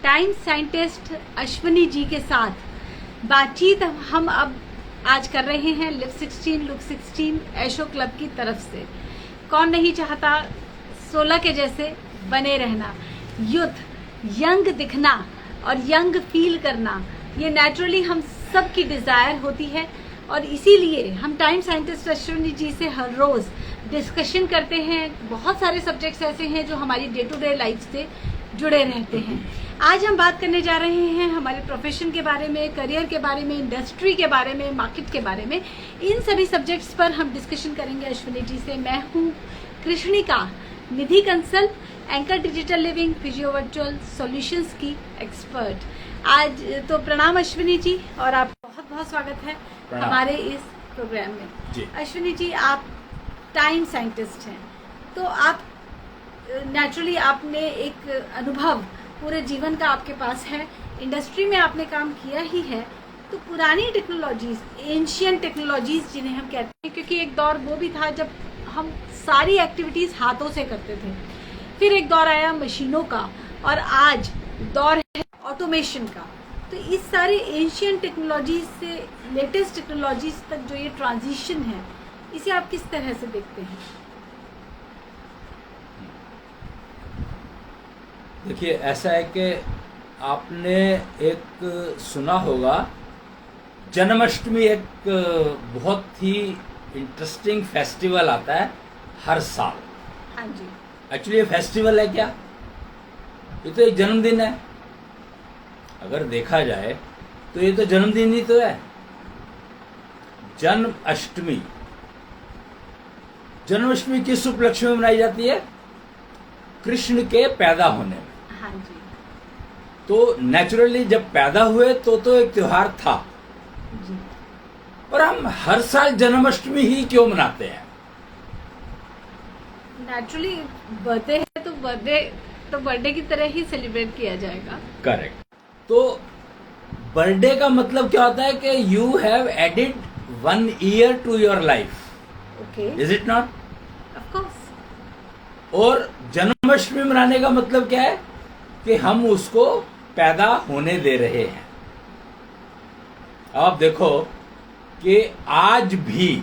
Time scientist Ashwini ji के साथ बातचीत हम अब आज कर रहे हैं लुक 16 ऐशो क्लब की तरफ से। कौन नहीं चाहता 16 के जैसे बने रहना, यंग दिखना और यंग फील करना, ये नेचुरली हम सब की डिजायर होती है। और इसीलिए हम टाइम साइंटिस्ट अश्विनी जी से हर रोज डिस्कशन करते हैं। बहुत सारे सब्जेक्ट्स ऐसे हैं जो हमारी डे टू डे लाइफ से जुड़े रहते हैं। आज हम बात करने जा रहे हैं हमारे प्रोफेशन के बारे में, करियर के बारे में, इंडस्ट्री के बारे में, मार्केट के बारे में। इन सभी सब्जेक्ट्स पर हम डिस्कशन करेंगे अश्विनी जी से। मैं हूँ Krishnika, Nidhi Kansal, anchor digital living, physio virtual solutions की एक्सपर्ट। आज तो प्रणाम अश्विनी जी, और आपका बहुत बहुत स्वागत है हमारे इस प्रोग्राम में। अश्विनी जी, आप टाइम साइंटिस्ट हैं, तो आप नेचुरली आपने एक अनुभव पूरे जीवन का आपके पास है, इंडस्ट्री में आपने काम किया ही है। तो पुरानी टेक्नोलॉजीज, एंशियंट टेक्नोलॉजीज जिन्हें हम कहते हैं, क्योंकि एक दौर वो भी था जब हम सारी एक्टिविटीज हाथों से करते थे, फिर एक दौर आया मशीनों का, और आज दौर है ऑटोमेशन का। तो इस सारे एंशियंट टेक्नोलॉजीज से लेटेस्ट टेक्नोलॉजीज तक जो ये ट्रांजिशन है, इसे आप किस तरह से देखते हैं? देखिए, ऐसा है कि आपने एक सुना होगा, जन्माष्टमी एक बहुत ही इंटरेस्टिंग फेस्टिवल आता है हर साल। हाँ जी। एक्चुअली ये फेस्टिवल है क्या? ये तो एक जन्मदिन है। अगर देखा जाए तो ये तो जन्मदिन ही तो है। जन्माष्टमी, जन्माष्टमी किस उपलक्ष्य में मनाई जाती है? कृष्ण के पैदा होने में। हाँ जी। तो नेचुरली जब पैदा हुए तो एक त्योहार था जी। और हम हर साल जन्माष्टमी ही क्यों मनाते हैं? नेचुरली बर्थडे है तो बर्थडे की तरह ही सेलिब्रेट किया जाएगा। करेक्ट। तो बर्थडे का मतलब क्या होता है कि you have added 1 year to your life. Okay. Is it not? Of course. और जन्माष्टमी मनाने का मतलब क्या है कि हम उसको पैदा होने दे रहे हैं। आप देखो कि आज भी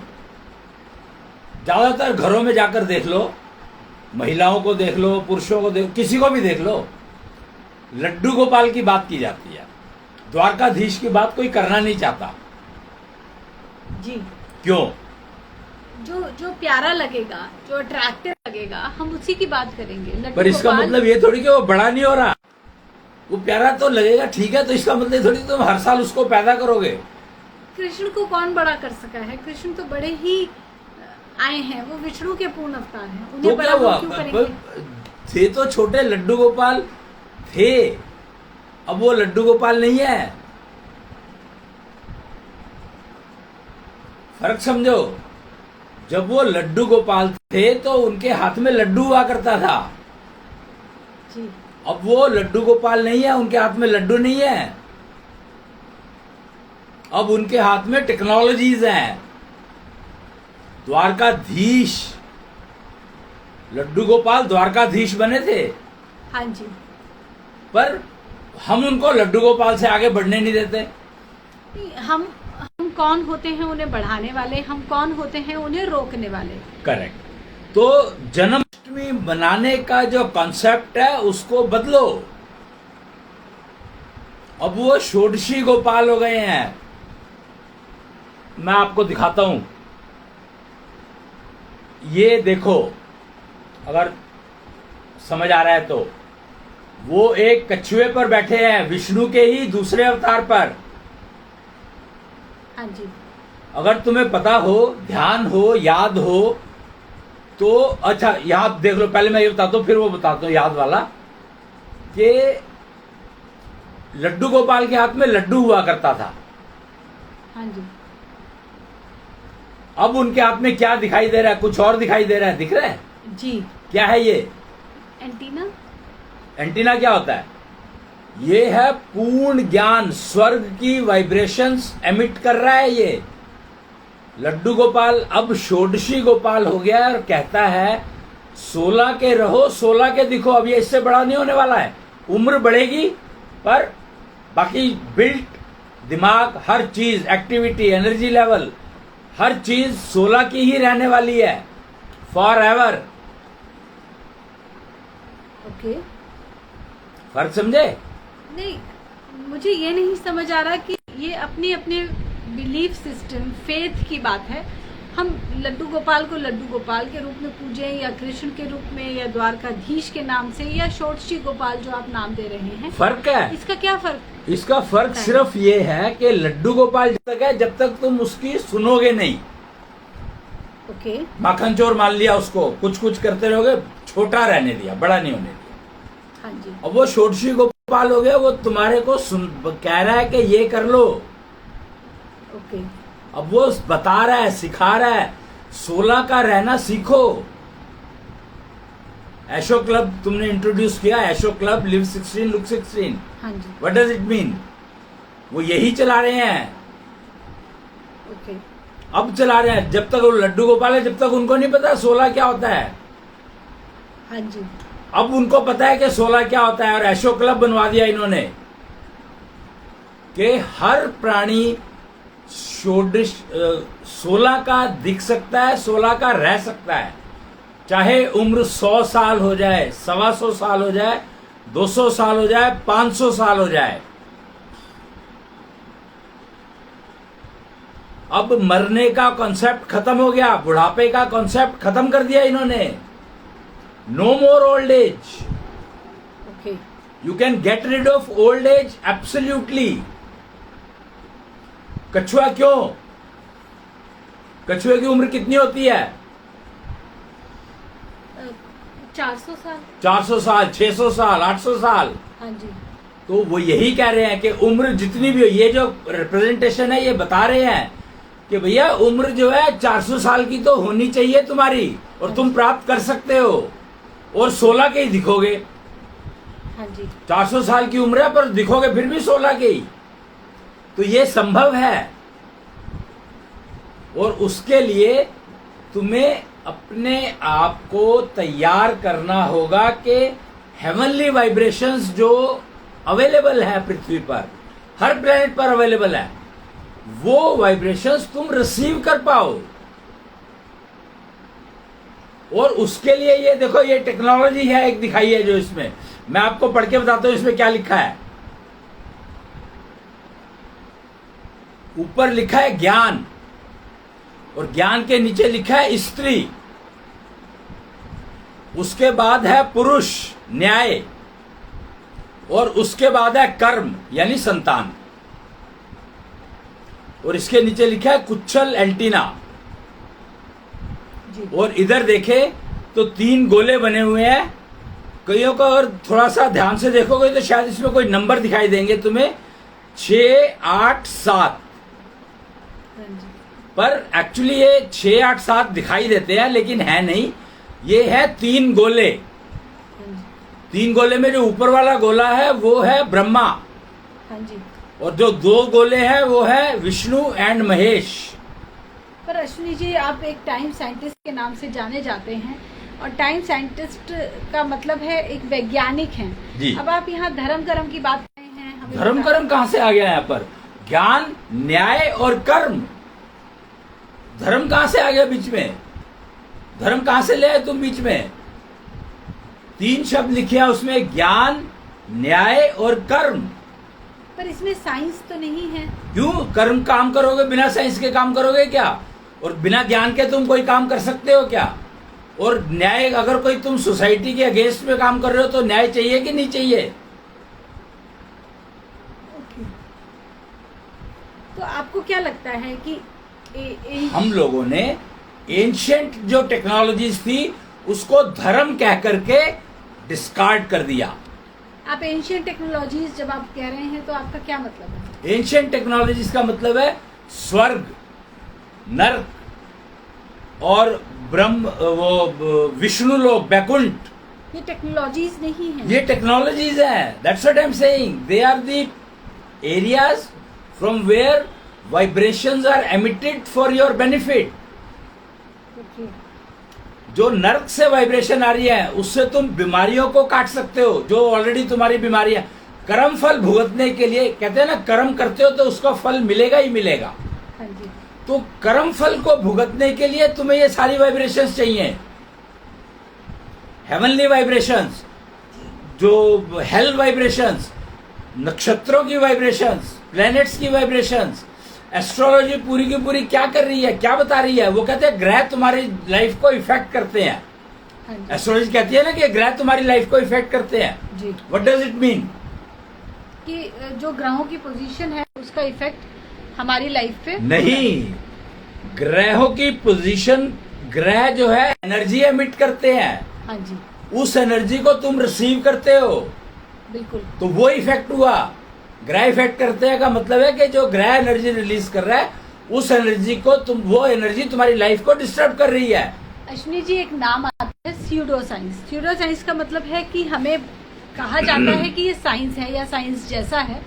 ज्यादातर घरों में जाकर देख लो, महिलाओं को देख लो, पुरुषों को देख, किसी को भी देख लो, लड्डू गोपाल की बात की जाती है। द्वारकाधीश की बात कोई करना नहीं चाहता। जी। क्यों? जो प्यारा लगेगा, जो अट्रैक्टिव लगेगा, हम उसी की बात करेंगे। पर इसका मतलब ये थोड़ी कि वो बड़ा नहीं हो रहा। वो प्यारा तो लगेगा, ठीक है, तो इसका मतलब थोड़ी तुम हर साल उसको पैदा करोगे। कृष्ण को कौन बड़ा कर सका है? कृष्ण तो बड़े ही आए हैं, वो विष्णु के पूर्ण अवतार हैं। उन्हें तो क्या हुआ? क्यों करेंगे? थे तो छोटे लड्डू गोपाल थे, अब वो लड्डू गोपाल नहीं है। फर्क समझो। जब वो लड्डू गोपाल थे तो उनके हाथ में लड्डू हुआ करता था। जी। अब वो लड्डू गोपाल नहीं है, उनके हाथ में लड्डू नहीं है। अब उनके हाथ में टेक्नोलॉजीज हैं। द्वारकाधीश, लड्डू गोपाल द्वारकाधीश बने थे। हाँ जी। पर हम उनको लड्डू गोपाल से आगे बढ़ने नहीं देते। हम कौन होते हैं उन्हें बढ़ाने वाले? हम कौन होते हैं उन्हें रोकने वाले? करेक्ट। तो जन्माष्टमी मनाने का जो कॉन्सेप्ट है उसको बदलो। अब वो षोडशी गोपाल हो गए हैं। मैं आपको दिखाता हूं, ये देखो, अगर समझ आ रहा है तो, वो एक कछुए पर बैठे हैं, विष्णु के ही दूसरे अवतार पर। हाँ जी। अगर तुम्हें पता हो, ध्यान हो, याद हो तो अच्छा, याद देख लो। पहले मैं ये बताता हूं, फिर वो बताता हूं याद वाला, कि लड्डू गोपाल के हाथ में लड्डू हुआ करता था। हाँ जी। अब उनके हाथ में क्या दिखाई दे रहा है? कुछ और दिखाई दे रहा है। दिख रहा है? जी। क्या है ये? एंटीना। एंटीना क्या होता है? ये है पूर्ण ज्ञान, स्वर्ग की वाइब्रेशंस एमिट कर रहा है ये। लड्डू गोपाल अब षोडशी गोपाल हो गया और कहता है 16 के रहो, 16 के दिखो। अब ये इससे बड़ा नहीं होने वाला है। उम्र बढ़ेगी पर बाकी बिल्ट दिमाग, हर चीज, एक्टिविटी, एनर्जी लेवल, हर चीज 16 की ही रहने वाली है फॉर एवर। ओके। फर्क समझे? नहीं, मुझे ये नहीं समझ आ रहा कि ये अपने अपने बिलीफ सिस्टम, फेथ की बात है। हम लड्डू गोपाल को लड्डू गोपाल के रूप में पूजें, या कृष्ण के रूप में, या द्वारकाधीश के नाम से, या षोडशी गोपाल जो आप नाम दे रहे हैं, फर्क है। इसका क्या फर्क? इसका फर्क सिर्फ ये है कि लड्डू गोपाल जब तक है जब तक तुम उसकी सुनोगे नहीं। ओके। माखन चोर मान लिया उसको, कुछ कुछ करते रहोगे, छोटा रहने दिया, बड़ा नहीं होने दिया। हाँ जी। अब वो षोडशी गोपाल हो गया, वो तुम्हारे को कह रहा है कि ये कर लो। ओके। अब वो बता रहा है, सिखा रहा है, 16 का रहना सीखो। एशो क्लब तुमने इंट्रोड्यूस किया, एशो क्लब, लिव 16 लुक 16। हाँ जी। What does it mean? वो यही चला रहे हैं। ओके। अब चला रहे हैं। जब तक वो लड्डू गोपाल है, जब तक उनको नहीं पता 16 क्या होता है। हाँ जी। अब उनको पता है कि 16 क्या होता है, और एशो क्लब बनवा दिया इन्होंने कि हर प्राणी 16 का दिख सकता है, 16 का रह सकता है, चाहे उम्र 100 साल हो जाए, 125 साल हो जाए, 200 साल हो जाए, 500 साल हो जाए। अब मरने का कॉन्सेप्ट खत्म हो गया, बुढ़ापे का कॉन्सेप्ट खत्म कर दिया इन्होंने। No more old age. Okay. You can get rid of old age absolutely. कछुआ क्यों? कछुए की उम्र कितनी होती है? 400 साल। 400 साल, 600 साल, 800 साल। हाँ जी। तो वो यही कह रहे हैं कि उम्र जितनी भी हो, ये जो रिप्रेजेंटेशन है ये बता रहे हैं कि भैया उम्र जो है 400 साल की तो होनी चाहिए तुम्हारी, और तुम प्राप्त कर सकते हो, और 16 के ही दिखोगे। हाँ जी। 400 साल की उम्र है पर दिखोगे फिर भी 16 के ही। तो ये संभव है, और उसके लिए तुम्हें अपने आप को तैयार करना होगा कि हेवनली वाइब्रेशंस जो अवेलेबल है पृथ्वी पर, हर प्लेनेट पर अवेलेबल है, वो वाइब्रेशंस तुम रिसीव कर पाओ। और उसके लिए ये देखो, ये टेक्नोलॉजी है एक दिखाई है जो इसमें, मैं आपको पढ़ के बताता हूं इसमें क्या लिखा है। ऊपर लिखा है ज्ञान, और ज्ञान के नीचे लिखा है स्त्री, उसके बाद है पुरुष, न्याय, और उसके बाद है कर्म यानी संतान, और इसके नीचे लिखा है कुच्छल एंटीना। और इधर देखे तो 3 गोले बने हुए हैं। कईयों को अगर थोड़ा सा ध्यान से देखोगे तो शायद इसमें कोई नंबर दिखाई देंगे तुम्हें, 6, 8, 7, पर एक्चुअली ये 6, 8, 7 दिखाई देते हैं, लेकिन है नहीं। ये है 3 गोले। 3 गोले में जो ऊपर वाला गोला है वो है ब्रह्मा, हाँ जी। और जो 2 गोले हैं वो है विष्णु एंड महेश। पर अश्विनी जी, आप एक टाइम साइंटिस्ट के नाम से जाने जाते हैं, और टाइम साइंटिस्ट का मतलब है एक वैज्ञानिक हैं जी। अब आप यहाँ धर्म कर्म की बात कर रहे हैं, हमें धर्म कर्म कहाँ से आ गया यहाँ पर? ज्ञान, न्याय और कर्म। धर्म कहाँ से आ गया बीच में? धर्म कहाँ से ले आए तुम बीच में? 3 शब्द लिखे हैं उसमें, ज्ञान, न्याय और कर्म। पर इसमें साइंस तो नहीं है। क्यों? कर्म काम करोगे, बिना साइंस के काम करोगे क्या? और बिना ज्ञान के तुम कोई काम कर सकते हो क्या? और न्याय, अगर कोई तुम सोसाइटी के अगेंस्ट में काम कर रहे हो तो न्याय चाहिए कि नहीं चाहिए? तो आपको क्या लगता है कि हम लोगों ने एंशिएंट जो टेक्नोलॉजीज थी उसको धर्म कह करके डिस्कार्ड कर दिया। आप एंशिएंट टेक्नोलॉजीज जब आप कह रहे हैं तो आपका क्या मतलब है? एंशिएंट टेक्नोलॉजीज का मतलब है स्वर्ग, नर्क और ब्रह्म, वो विष्णु लोक, बैकुंठ। ये टेक्नोलॉजीज नहीं है। ये टेक्नोलॉजीज हैं। That's what I am saying. They are the areas from where vibrations are emitted for your benefit. जो नर्क से वाइब्रेशन आ रही है उससे तुम बीमारियों को काट सकते हो, जो ऑलरेडी तुम्हारी बीमारियां। कर्म फल भुगतने के लिए कहते हैं ना, कर्म करते हो तो उसका फल मिलेगा ही मिलेगा। हाँ जी। तो कर्म फल को भुगतने के लिए तुम्हें ये सारी वाइब्रेशंस चाहिए, हेवनली वाइब्रेशंस, जो हेल वाइब्रेशंस, नक्षत्रों की वाइब्रेशंस, प्लैनेट्स की वाइब्रेशंस। एस्ट्रोलॉजी पूरी की पूरी क्या कर रही है, क्या बता रही है? वो कहते हैं ग्रह तुम्हारी लाइफ को इफेक्ट करते हैं। हाँ जी। एस्ट्रोलॉजी कहती है ना कि ग्रह तुम्हारी लाइफ को इफेक्ट करते हैं। जी। What does it mean? कि जो ग्रहों की पोजीशन है उसका इफेक्ट हमारी लाइफ पे नहीं, ग्रहों की पोजीशन, ग्रह जो है एनर्जी एमिट करते हैं। हाँ जी, उस एनर्जी को तुम रिसीव करते हो, बिल्कुल। तो वो इफेक्ट हुआ। ग्रह इफेक्ट करते हैं का मतलब है कि जो ग्रह एनर्जी रिलीज कर रहा है, उस एनर्जी को वो एनर्जी तुम्हारी लाइफ को डिस्टर्ब कर रही है। अश्विनी जी, एक नाम आता है स्यूडो साइंस। स्यूडो साइंस का मतलब है कि हमें कहा जाता है कि ये साइंस है या साइंस जैसा है,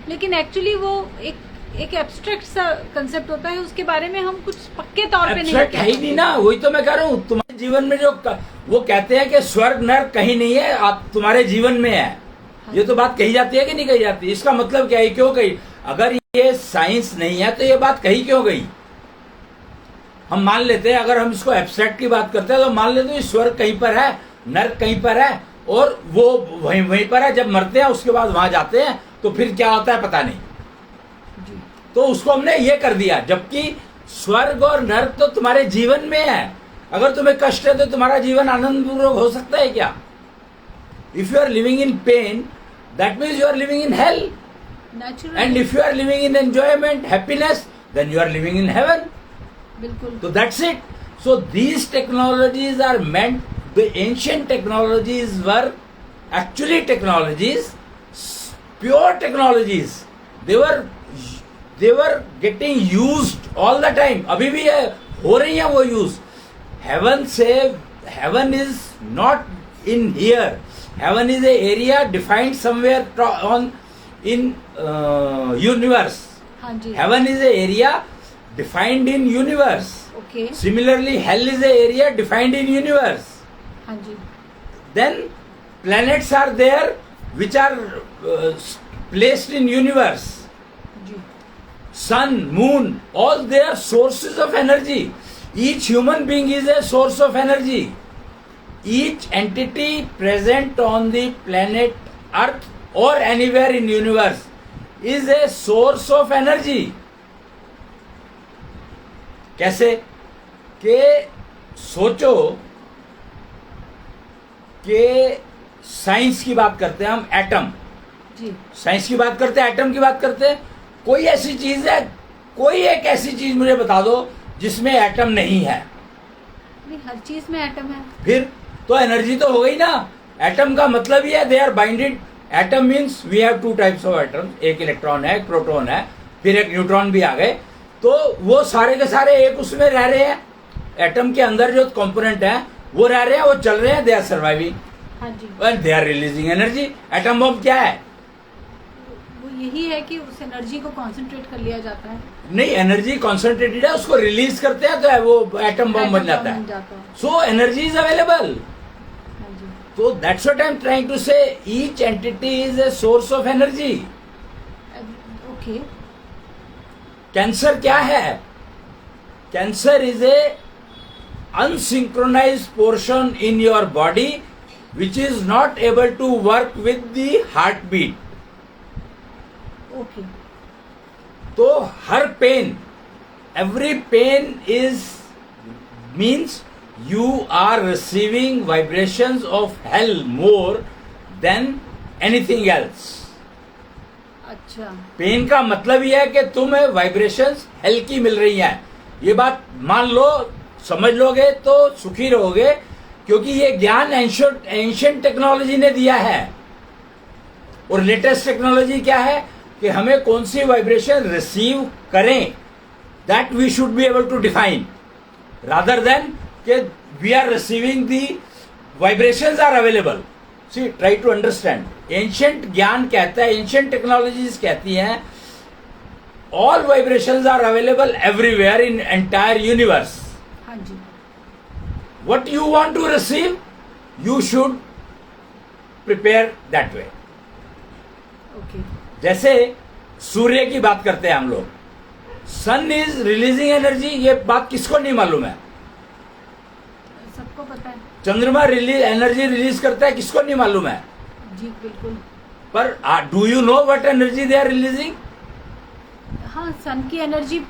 लेकिन एक्चुअली वो एक एब्स्ट्रैक्ट सा कंसेप्ट होता है, उसके बारे में हम कुछ पक्के तौर पे नहीं एब्स्ट्रैक्ट है ही नहीं ना, वही तो मैं कह रहा हूँ। तुम्हारे जीवन में जो वो कहते हैं कि स्वर्ग नर्क कहीं नहीं है, आप तुम्हारे जीवन में है। ये तो बात कही जाती है कि नहीं कही जाती? इसका मतलब क्या है, क्यों कही? अगर ये साइंस नहीं है तो ये बात कही क्यों गई? हम मान लेते हैं, अगर हम इसको एब्स्ट्रैक्ट की बात करते हैं तो मान लेते हैं स्वर्ग कहीं पर है, नर्क कहीं पर है, और वो वहीं पर है। जब मरते हैं उसके बाद वहां जाते हैं, तो फिर क्या होता है पता नहीं। तो उसको हमने ये कर दिया, जबकि स्वर्ग और नर्क तो तुम्हारे जीवन में है। अगर तुम्हें कष्ट है तो तुम्हारा जीवन आनंदपूर्वक हो सकता है क्या? If you are living in pain, that means you are living in hell. And if you are living in enjoyment, happiness, then you are living in heaven. बिल्कुल। So that's it. So these technologies are meant, the ancient technologies were actually technologies, pure technologies. They were getting used all the time. अभी भी है, हो रही है वो use. Heaven से, heaven is not in here. Heaven is a area defined somewhere in universe. हाँ जी। Heaven is a area defined in universe. Okay. Similarly, hell is a area defined in universe. हाँ जी। Then planets are there which are placed in universe. Ji. Sun, moon, all they are sources of energy. Each human being is a source of energy. Each entity present on the planet Earth or anywhere in universe is a source of energy. कैसे? कि सोचो कि science की बात करते हैं हम, atom. जी। Science की बात करते हैं, एटम की बात करते हैं। कोई ऐसी चीज है, कोई एक ऐसी चीज मुझे बता दो जिसमें एटम नहीं है। नहीं, हर चीज में एटम है। फिर तो एनर्जी तो हो गई ना। एटम का मतलब ही है they are binded. Atom means we have two types of atom, एक इलेक्ट्रॉन है, एक प्रोटॉन है, फिर एक न्यूट्रॉन भी आ गए। तो वो सारे के सारे एक उसमें रह रहे हैं। एटम के अंदर जो कंपोनेंट है वो रह रहे हैं, वो चल रहे हैं, दे आर सर्वाइविंग हाँ जी। And they are releasing energy. Atom bomb क्या है? वो यही है कि उस एनर्जी को कंसंट्रेट कर लिया जाता है। नहीं, एनर्जी कॉन्सेंट्रेटेड है, उसको रिलीज करते हैं तो वो एटम बम बन जाता है। So energy is available. हाँ जी। तो that's what I am trying to say, each entity is a source of energy. Okay. Cancer क्या है? Cancer is a unsynchronized portion in your body which is not able to work with the heartbeat. Okay. तो हर pen, every pain is means you are receiving vibrations of hell more than anything else. अच्छा। Pen का मतलब यह है कि तुम्हें vibrations hello की मिल रही हैं। ये बात मान लो, समझ लोगे तो सुखी रहोगे, क्योंकि ये ज्ञान एंशिएंट टेक्नोलॉजी ने दिया है। और लेटेस्ट टेक्नोलॉजी क्या है कि हमें कौन सी वाइब्रेशन रिसीव करें, that we should be able to define, rather than कि we are receiving the vibrations are available. See, try to understand. Ancient ज्ञान कहता है, एंशिएंट टेक्नोलॉजीज कहती हैं all vibrations are available everywhere in entire universe. हाँ जी। What you want to receive, you should prepare that way. Okay. जैसे सूर्य की बात करते हैं हम लोग, सन इज रिलीजिंग एनर्जी, ये बात किसको नहीं मालूम है? सबको पता है। चंद्रमा एनर्जी रिलीज करता है, किसको नहीं मालूम है? जी बिल्कुल। पर do you know what energy they are releasing? हाँ, सन की एनर्जी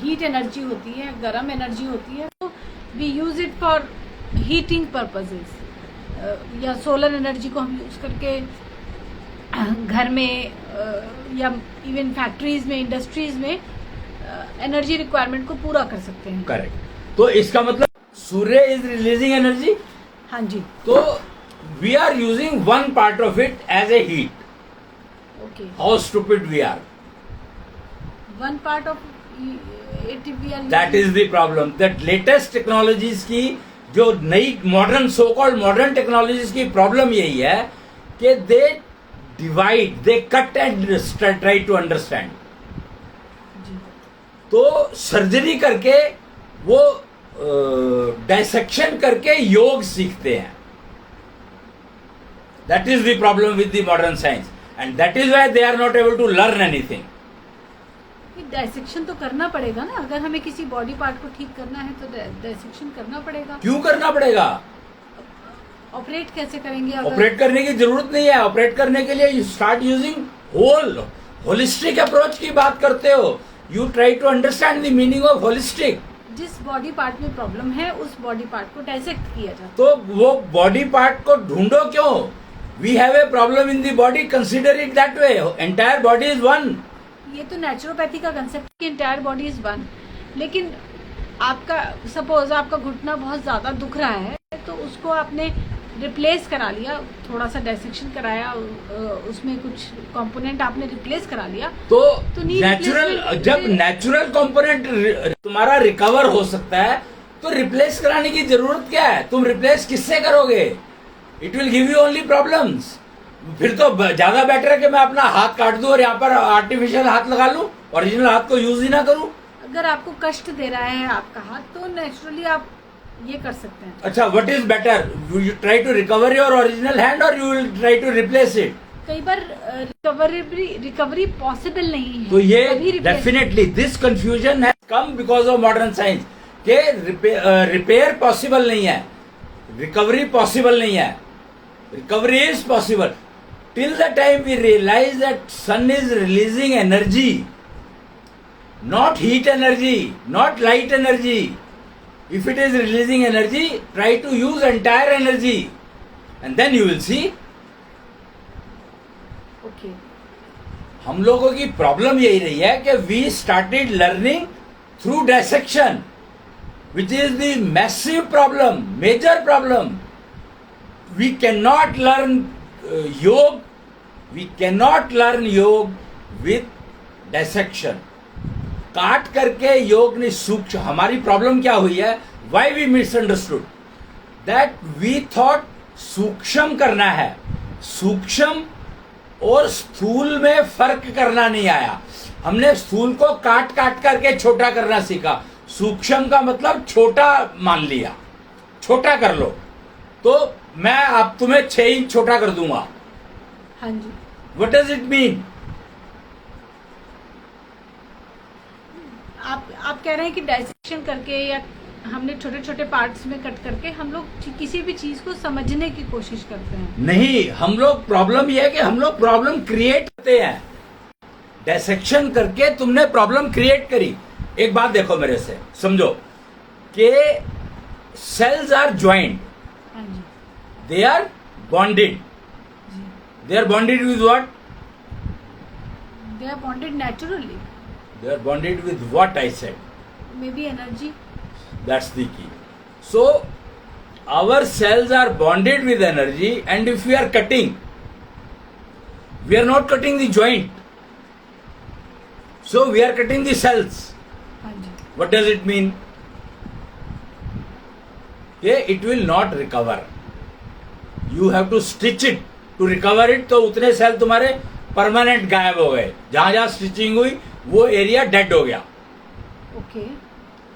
हीट एनर्जी होती है, गर्म एनर्जी होती है, तो we use it for heating purposes, या सोलर एनर्जी को हम यूज करके घर में या इवन फैक्ट्रीज में, इंडस्ट्रीज में एनर्जी रिक्वायरमेंट को पूरा कर सकते हैं। करेक्ट। तो इसका मतलब सूर्य इज रिलीजिंग एनर्जी। हाँ जी। तो we are using one part of it as a heat. Okay. How stupid we are. One part of it we are, that is the problem. That latest technologies की जो नई modern, so called modern technologies की problem यही है कि they divide, they cut and try to understand. तो surgery करके वो डायसेक्शन करके योग सीखते हैं। That is the problem with the modern science, and that is why they are not able to learn anything. Dissection तो करना पड़ेगा ना, अगर हमें किसी बॉडी पार्ट को ठीक करना है तो डायसेक्शन करना पड़ेगा। क्यों करना पड़ेगा? ऑपरेट कैसे करेंगे? अगर ऑपरेट करने की जरूरत नहीं है। ऑपरेट करने के लिए you start using holistic approach की बात करते हो। You try to understand the meaning of holistic. जिस बॉडी पार्ट में प्रॉब्लम है उस बॉडी पार्ट को डायसेक्ट किया जाता है। तो वो बॉडी पार्ट को ढूंढो क्यों? We have a problem in the body, consider it that way. Entire body is one. ये तो नेचुरोपैथी का कंसेप्ट कि एंटायर बॉडी इज वन, लेकिन आपका सपोज आपका घुटना बहुत ज्यादा दुख रहा है तो उसको आपने रिप्लेस करा लिया, थोड़ा सा डायसेक्शन कराया, उसमें कुछ कंपोनेंट आपने रिप्लेस करा लिया, तो नी नेचुरल, जब नेचुरल कंपोनेंट तुम्हारा रिकवर हो सकता है तो रिप्लेस कराने की जरूरत क्या है? तुम रिप्लेस किससे करोगे? It will give you only problems. फिर तो ज्यादा बेटर है कि मैं अपना हाथ काट दूं और यहाँ पर आर्टिफिशियल हाथ लगा लूं, ओरिजिनल हाथ को यूज ही ना करूं। अगर आपको कष्ट दे रहा है आपका हाथ तो नेचुरली आप ये कर सकते हैं। अच्छा, what is better? You try to recover your original hand और you will try to replace it? कई बार रिकवरी पॉसिबल नहीं है। तो ये definitely this confusion has come because of modern science के रिपेयर पॉसिबल नहीं है, रिकवरी पॉसिबल नहीं है। Recovery is possible till the time we realize that sun is releasing energy, not heat energy, not light energy. If it is releasing energy, try to use entire energy and then you will see. Okay. हम लोगों की problem यही रही है कि we started learning through dissection, which is the massive problem, major problem. We cannot learn योग, we cannot learn योग with dissection. काट करके योग ने सूक्ष्म, हमारी प्रॉब्लम क्या हुई है? Why we misunderstood? That we thought सूक्ष्म करना है, सूक्ष्म और स्थूल में फर्क करना नहीं आया। हमने स्थूल को काट काट करके छोटा करना सीखा। सूक्ष्म का मतलब छोटा मान लिया, छोटा कर लो। तो मैं अब तुम्हें 6 इंच छोटा कर दूंगा। हाँ जी। What does it mean? आप कह रहे हैं कि डाइसेक्शन करके या हमने छोटे छोटे पार्ट्स में कट करके हम लोग किसी भी चीज को समझने की कोशिश करते हैं। नहीं, हम लोग प्रॉब्लम यह है कि हम लोग प्रॉब्लम क्रिएट करते हैं। डाइसेक्शन करके तुमने प्रॉब्लम क्रिएट करी। एक बात देखो मेरे से, समझो कि सेल्स आर ज्वाइंट, हाँ जी। they are bonded. They are bonded with what? They are bonded naturally. They are bonded with what I said. Maybe energy. That's the key. So our cells are bonded with energy, and if we are cutting, we are not cutting the joint. So we are cutting the cells. हाँ जी। What does it mean? Okay, it will not recover. You have to stitch it to recover it. तो उतने cell तुम्हारे permanent गायब हो गए। जहां जहां स्टिचिंग हुई वो एरिया डेड हो गया। ओके।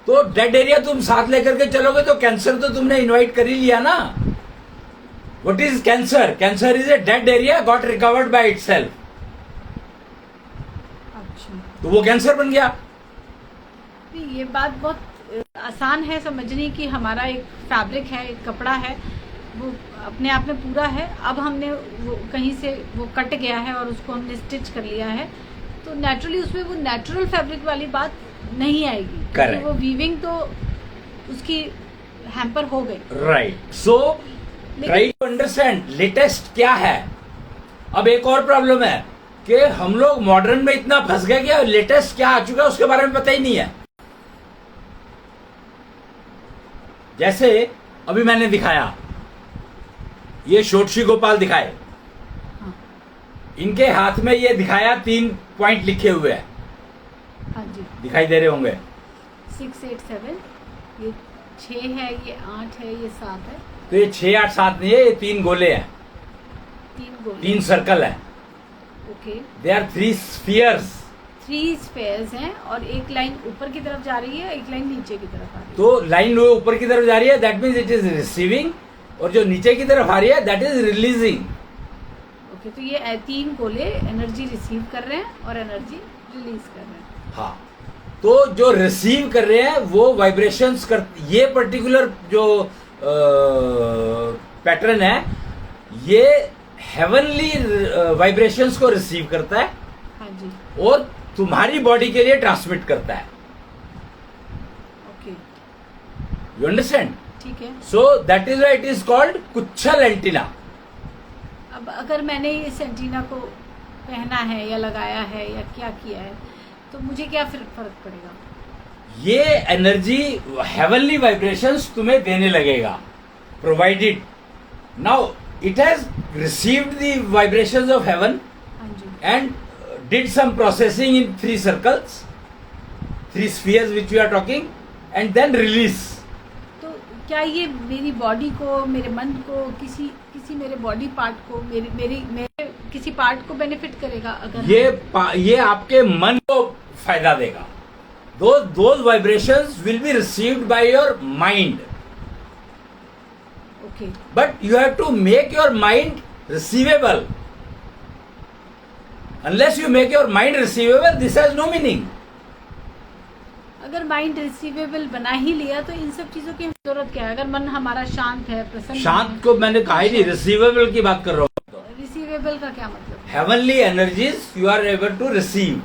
तो डेड एरिया तुम साथ लेकर के चलोगे तो कैंसर तो तुमने इनवाइट कर ही लिया ना। What is cancer? Cancer is a dead area got recovered by itself. अच्छा, तो वो कैंसर बन गया। ये बात बहुत आसान है समझनी कि हमारा एक फैब्रिक है, एक कपड़ा है, वो अपने आप में पूरा है। अब हमने वो कहीं से वो कट गया है और उसको हमने स्टिच कर लिया है, तो नेचुरली उसमें वो नेचुरल फैब्रिक वाली बात नहीं आएगी, क्योंकि वो वीविंग तो उसकी हैम्पर हो गई। Right, so try to understand latest क्या है। अब एक और प्रॉब्लम है कि हम लोग मॉडर्न में इतना फंस गए कि लेटेस्ट क्या आ चुका है उसके बारे में पता ही नहीं है। जैसे अभी मैंने दिखाया, ये शोटशी गोपाल दिखाए, हाँ, इनके हाथ में ये दिखाया 3 पॉइंट लिखे हुए हैं, हाँ जी, दिखाई दे रहे होंगे। 6, 8, 7, ये 6 है, ये 8 है, ये 7 है। तो ये 6, 8, 7 नहीं है, ये 3 गोले हैं, 3 गोल, 3 सर्कल है। Okay, they are 3 spheres. 3 spheres हैं और एक लाइन ऊपर की तरफ जा रही है, एक लाइन नीचे की तरफ आ रही है। तो लाइन वो ऊपर की तरफ जा रही है, that means it is receiving, और जो नीचे की तरफ आ रही है दैट इज रिलीजिंग। ओके, तो ये 3 गोले एनर्जी रिसीव कर रहे हैं और एनर्जी रिलीज कर रहे हैं। हाँ, तो जो रिसीव कर रहे हैं वो वाइब्रेशंस कर, ये पर्टिकुलर जो पैटर्न है ये हेवनली वाइब्रेशंस को रिसीव करता है, हाँ जी, और तुम्हारी बॉडी के लिए ट्रांसमिट करता है। Okay, you understand? ठीक है। So that is why it is called Kuchhal antenna. अब अगर मैंने इस एंटीना को पहना है या लगाया है या क्या किया है, तो मुझे क्या फर्क पड़ेगा? ये एनर्जी हेवनली वाइब्रेशंस तुम्हें देने लगेगा, provided now it has received the vibrations of haven हाँ जी, and did some processing in 3 circles, 3 spheres which we are talking, and then release. तो क्या ये मेरी बॉडी को, मेरे मन को, किसी मेरे बॉडी पार्ट को, मेरे किसी पार्ट को बेनिफिट करेगा? अगर ये आपके मन को फायदा देगा। those vibrations will be received by your mind, okay, but you have to make your mind receivable. Unless you make your mind receivable, this has no meaning. अगर माइंड रिसीवेबल बना ही लिया तो इन सब चीजों की जरूरत क्या है? अगर मन हमारा शांत है, प्रसन्न शांत को मैंने कहा ही नहीं, रिसीवेबल की बात कर रहा हूँ। है, रिसीवेबल का क्या मतलब? Heavenly energies you are able to receive.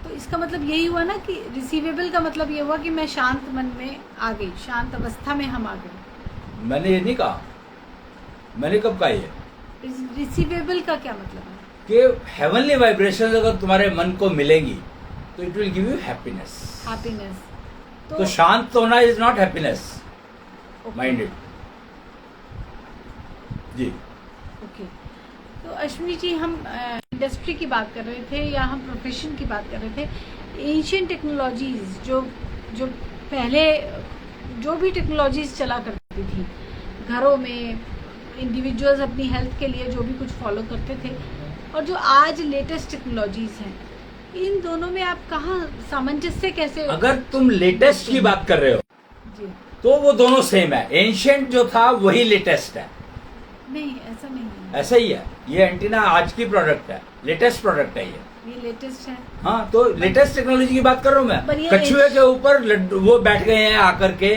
तो इसका मतलब यही हुआ ना कि रिसीवेबल का मतलब ये हुआ कि मैं शांत मन में आ गई, शांत अवस्था में हम आ गए। मैंने ये नहीं कहा, मैंने कब कहा ये? रिसीवेबल का क्या मतलब है? कि हेवनली वाइब्रेशन अगर तुम्हारे मन को मिलेंगी तो it will give you happiness. Happiness तो शांत होना इज नॉट हैप्पीनेस, माइंडेड। जी, ओके, तो अश्विनी जी, हम इंडस्ट्री की बात कर रहे थे या हम प्रोफेशन की बात कर रहे थे। एंशियंट टेक्नोलॉजीज जो पहले जो भी टेक्नोलॉजीज चला करती थी घरों में, इंडिविजुअल्स अपनी हेल्थ के लिए जो भी कुछ फॉलो करते थे, और जो आज लेटेस्ट टेक्नोलॉजीज हैं, इन दोनों में आप कहाँ सामंजस्य कैसे? अगर तुम लेटेस्ट की बात कर रहे हो जी, तो वो दोनों सेम है। एंशिएंट जो था वही लेटेस्ट है। नहीं, ऐसा नहीं है। ऐसा ही है, ये एंटीना आज की प्रोडक्ट है, लेटेस्ट प्रोडक्ट है ये लेटेस्ट है। हाँ, तो लेटेस्ट टेक्नोलॉजी की बात कर रहा हूँ पर मैं। ये कछुए के ऊपर लड्डू वो बैठ गए हैं आकर के,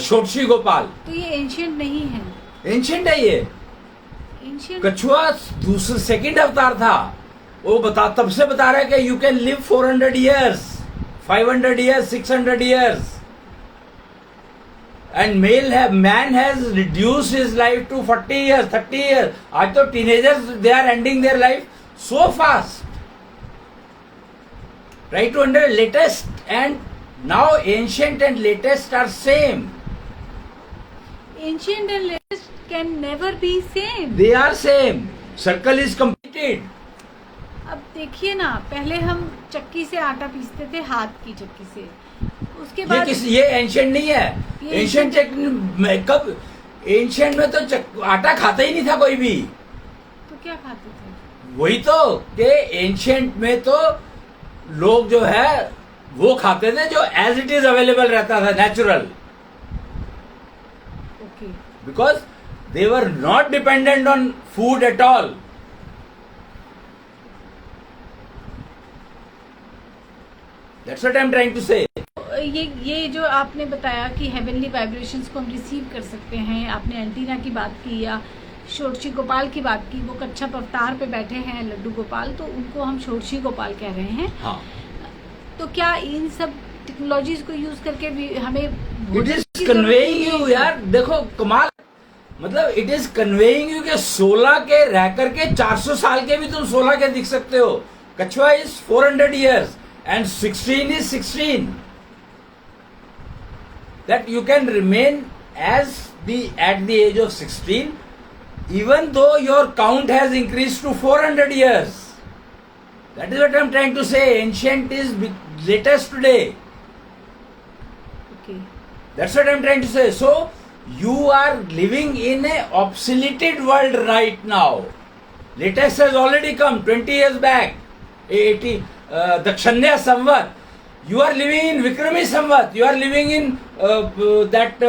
शोटशी गोपाल। तो ये एंशियंट नहीं है। एंशिएंट है ये। एंशियंट कछुआ दूसरे सेकंड अवतार था। वो तब से बता रहा है कि you can live 400 years, 500 years, 600 years, and man has reduced his life to 40 years, 30 years। आज तो teenagers they are ending their life so fast. Try to under latest and now ancient and latest are same. Ancient and latest can never be same. They are same. Circle is completed. अब देखिए ना, पहले हम चक्की से आटा पीसते थे, हाथ की चक्की से। उसके बाद ये एंशिएंट नहीं है। एंशिएंट कब? एंशिएंट में तो आटा खाता ही नहीं था कोई भी। तो क्या खाते थे? वही तो कि एंशिएंट में तो लोग जो है वो खाते थे जो एज इट इज अवेलेबल रहता था, natural. Okay, because they were not dependent on food at all. That's what I'm trying to say. ये जो आपने बताया कि हेवनली वाइब्रेशंस को हम रिसीव कर सकते हैं, आपने एंटीना की बात की या षोडशी गोपाल की बात की, वो कच्छप अवतार पे बैठे हैं लड्डू गोपाल, तो उनको हम षोडशी गोपाल कह रहे हैं। हाँ, तो क्या इन सब टेक्नोलॉजीज को यूज करके भी हमें इट इज कन्वेइंग यू यार, देखो कमाल, मतलब इट इज कन्वेइंग यू कि 16 के रह करके 400 साल के भी तुम 16 के दिख सकते हो। कछुआ is 400 years and 16 is 16. That you can remain at the age of 16 even though your count has increased to 400 years. That is what I'm trying to say. Ancient is latest today. Okay. That's what I'm trying to say. So you are living in a obsoleted world right now. Latest has already come 20 years back. 80 Dakshanya Samvat. You are living in Vikrami Samvat. You are living in that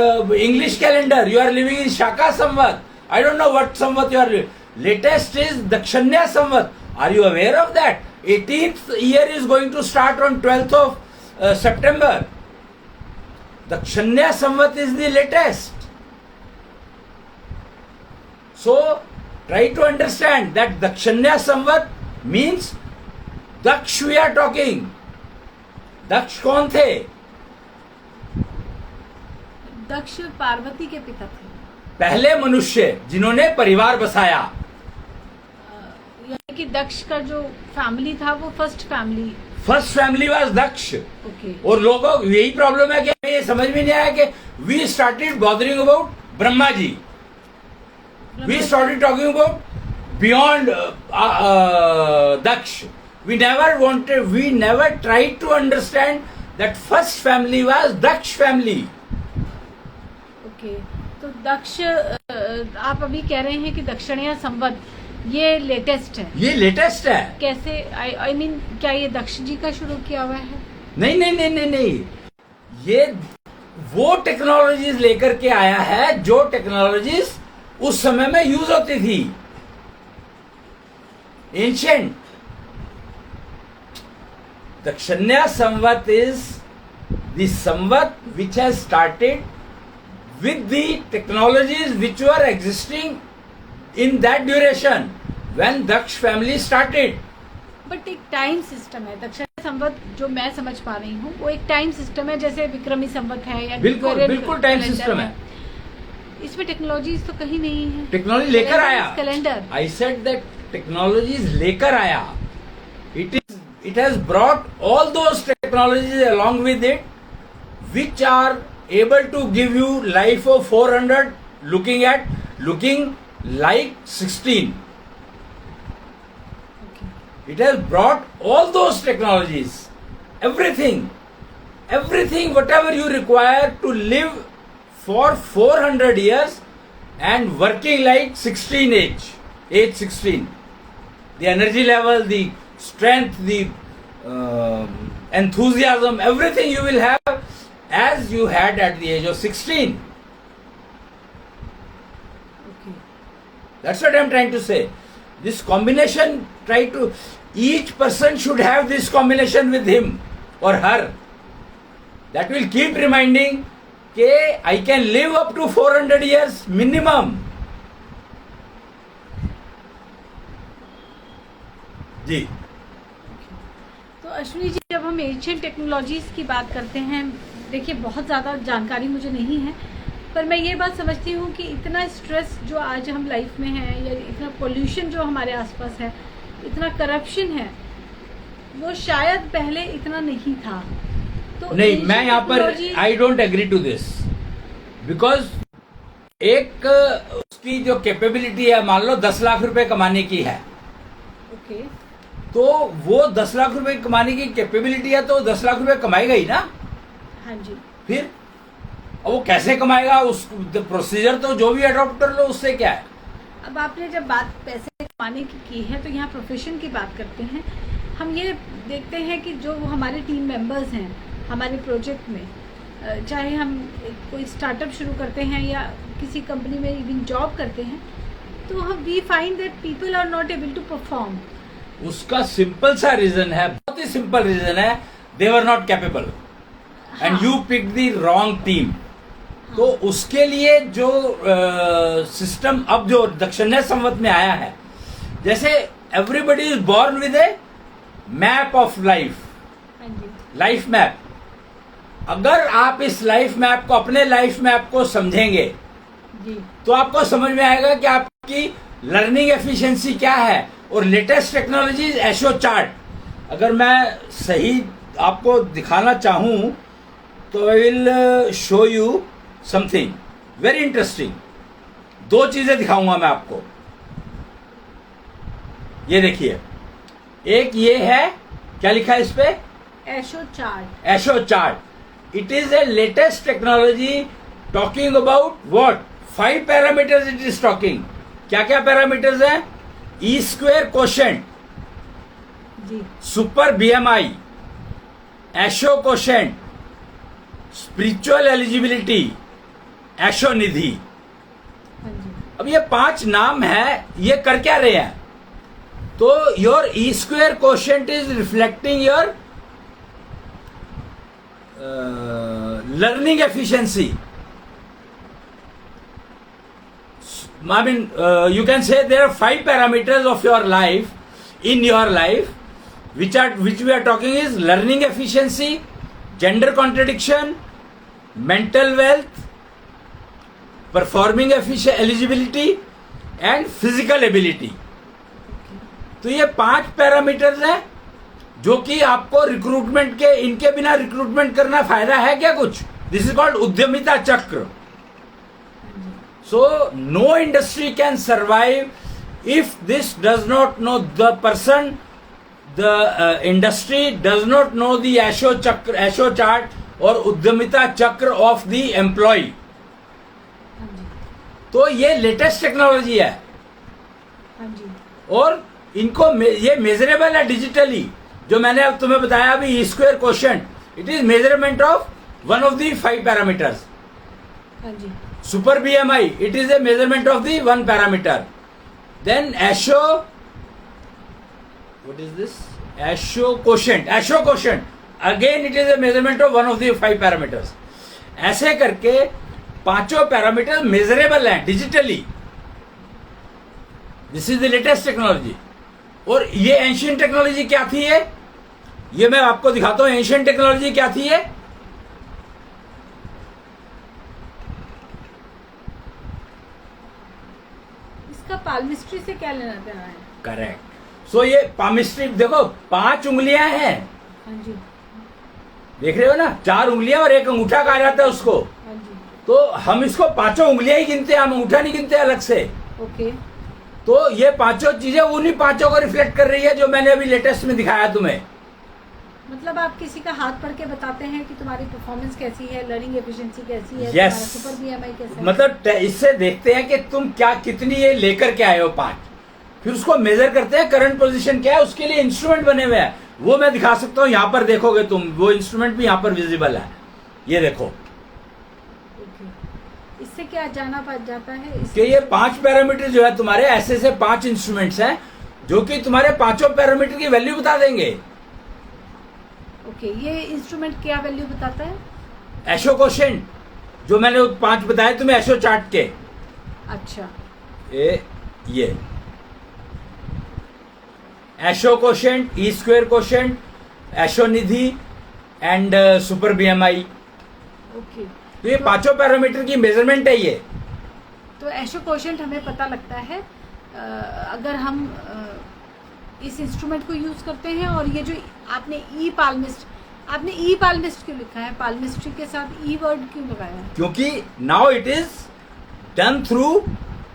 English calendar. You are living in Shaka Samvat. I don't know what Samvat you are living. Latest is Dakshanya Samvat. Are you aware of that? 18th year is going to start on 12th of September. Dakshanya Samvat is the latest. So try to understand that Dakshanya Samvat means Daksh we are talking. दक्ष कौन थे? दक्ष पार्वती के पिता थे, पहले मनुष्य जिन्होंने परिवार बसाया। यानी कि दक्ष का जो फैमिली था वो first family was Daksh. Okay. और लोगों को यही प्रॉब्लम है कि हमें ये समझ में नहीं आया कि we started bothering about Brahma ji, we started talking about beyond Daksh. We never tried to understand that first family was Daksh family. Okay, तो दक्ष आप अभी कह रहे हैं कि दक्षिणीय संवत ये लेटेस्ट है। ये लेटेस्ट है। कैसे? आई मीन क्या ये दक्ष जी का शुरू किया हुआ है? नहीं, ये वो टेक्नोलॉजीज लेकर के आया है जो टेक्नोलॉजीज उस समय में यूज होती थी, ancient. Dakshanya Samvat is the Samvat which has started with the technologies which were existing in that duration when Daksh family started. But एक टाइम सिस्टम है दक्षिण संवत, जो मैं समझ पा रही हूँ वो एक टाइम सिस्टम है, जैसे विक्रमी संवत है या बिल्कुल टाइम सिस्टम है. इसमें टेक्नोलॉजीज तो कहीं नहीं है. टेक्नोलॉजी लेकर आया calendar. I said that technologies लेकर आया. It has brought all those technologies along with it, which are able to give you life of 400, looking like 16. Okay. It has brought all those technologies, everything, whatever you require to live for 400 years and working like 16 age 16. The energy level, the strength, the enthusiasm, everything you will have as you had at the age of 16. Okay. That's what I'm trying to say. This combination, each person should have this combination with him or her. That will keep reminding that I can live up to 400 years minimum. जी. तो अश्विनी जी, जब हम Asian technologies की बात करते हैं, देखिए बहुत ज़्यादा जानकारी मुझे नहीं है, पर मैं ये बात समझती हूँ कि इतना स्ट्रेस जो आज हम लाइफ में है, या इतना पोल्यूशन जो हमारे आसपास है, इतना करप्शन है, वो शायद पहले इतना नहीं था. तो नहीं, मैं यहाँ पर I don't agree to this, because एक उसकी जो कैपेबिलिटी है, मान लो 10 लाख रुपए कमाने की है. ओके. तो वो 10 लाख रुपए कमाने की कैपेबिलिटी है, तो 10 लाख रुपए कमाएगा ही ना. हाँ जी. फिर वो कैसे कमाएगा? उस प्रोसीजर तो जो भी अडॉप्ट कर लो, उससे क्या है. अब आपने जब बात पैसे कमाने की है, तो यहाँ प्रोफेशन की बात करते हैं. हम ये देखते हैं कि जो हमारे टीम मेंबर्स हैं हमारे प्रोजेक्ट में, चाहे हम कोई स्टार्टअप शुरू करते हैं या किसी कंपनी में इवन जॉब करते हैं, तो हम we find that people are not able to perform. उसका सिंपल सा रीजन है, बहुत ही सिंपल रीजन है. they were not capable and you picked the wrong team. तो उसके लिए जो सिस्टम अब जो दक्षिण संवत में आया है, जैसे everybody is born with A map of life, life map. अगर आप इस लाइफ मैप को, अपने लाइफ मैप को समझेंगे जी. तो आपको समझ में आएगा कि आपकी लर्निंग एफिशिएंसी क्या है. और लेटेस्ट टेक्नोलॉजी एशो चार्ट, अगर मैं सही आपको दिखाना चाहूं तो I will show you something very interesting. दो चीजें दिखाऊंगा मैं आपको. ये देखिए, एक ये है, क्या लिखा है इस पे, Esho chart. Esho chart. It is a latest technology talking about what 5 parameters. It is talking, क्या क्या पैरामीटर्स हैं? ई स्क्वेयर कोशेंट, जी. Super BMI, Esho quotient, spiritual eligibility, Esho Nidhi. हाँ जी. अब ये 5 नाम है, ये कर क्या रहे हैं? तो your E square quotient is reflecting your learning efficiency. I mean, you can say there are 5 parameters of your life, in your life, which we are talking is learning efficiency, gender contradiction, mental wealth, performing eligibility and physical ability. तो ये 5 parameters हैं जो कि आपको recruitment के, इनके बिना recruitment करना फायदा है क्या कुछ? दिस इज कॉल्ड उद्यमिता चक्र. So no industry can survive if this does not know the person, the industry does not know the Asho chart or Udyamita chakra of the employee. तो ये लेटेस्ट टेक्नोलॉजी है. हाँ जी. और इनको ये measurable है डिजिटली. जो मैंने अब तुम्हें बताया अभी, E square quotient, it is measurement of one of the 5 parameters. हाँ जी. Super BMI, it is a measurement of the 1 parameter. Then Asho, what is this? Asho quotient. Asho quotient, again it is a measurement of one of the 5 parameters. ऐसे करके 5 parameter measurable हैं digitally. This is the latest technology. और ये ancient technology क्या थी? ये मैं आपको दिखाता हूं. एंशियंट टेक्नोलॉजी क्या थी? ये पाल्मिस्ट्री से क्या लेना देना है? करेक्ट. सो ये पाल्मिस्ट्री देखो, 5 उंगलियां हैं. हाँ जी. देख रहे हो ना, 4 उंगलियां और एक अंगूठा कहा जाता है उसको. हाँ जी. तो हम इसको 5 उंगलियां ही गिनते हैं, हम अंगूठा नहीं गिनते अलग से. ओके. तो ये 5 चीजें उन्हीं 5 को रिफ्लेक्ट कर रही है जो मैंने अभी लेटेस्ट में दिखाया तुम्हें. मतलब आप किसी का हाथ पढ़ के बताते हैं कि तुम्हारी परफॉर्मेंस कैसी है, लर्निंग एफिशिएंसी कैसी है, Yes. सुपर बीएमआई कैसा है. मतलब इससे देखते हैं कि तुम क्या, कितनी ये लेकर के आए हो 5. फिर उसको मेजर करते हैं, करंट पोजीशन क्या है. उसके लिए इंस्ट्रूमेंट बने हुए हैं, वो मैं दिखा सकता हूँ. यहाँ पर देखोगे तुम, वो इंस्ट्रूमेंट भी यहाँ पर विजिबल है. ये देखो. इससे क्या जाना जाता है कि ये 5 पैरामीटर जो है तुम्हारे, ऐसे 5 इंस्ट्रूमेंट्स हैं जो कि तुम्हारे 5 पैरामीटर की वैल्यू बता देंगे. ओके. ये इंस्ट्रूमेंट क्या वैल्यू बताता है? एशो कोशेंट, जो मैंने 5 बताए तुम्हें एशो चार्ट के. अच्छा. ये एशो कोशेंट, ई स्क्वेयर कोशेंट, एशो Nidhi and super BMI. Okay. तो ये 5 पैरामीटर की मेजरमेंट है ये. तो एशो कोशेंट हमें पता लगता है अगर हम इस इंस्ट्रूमेंट को यूज करते हैं. और ये जो आपने ई पाल्मिस्ट क्यों लिखा है? पाल्मिस्ट्री के साथ ई वर्ड क्यों लगाया है? क्योंकि now it is done through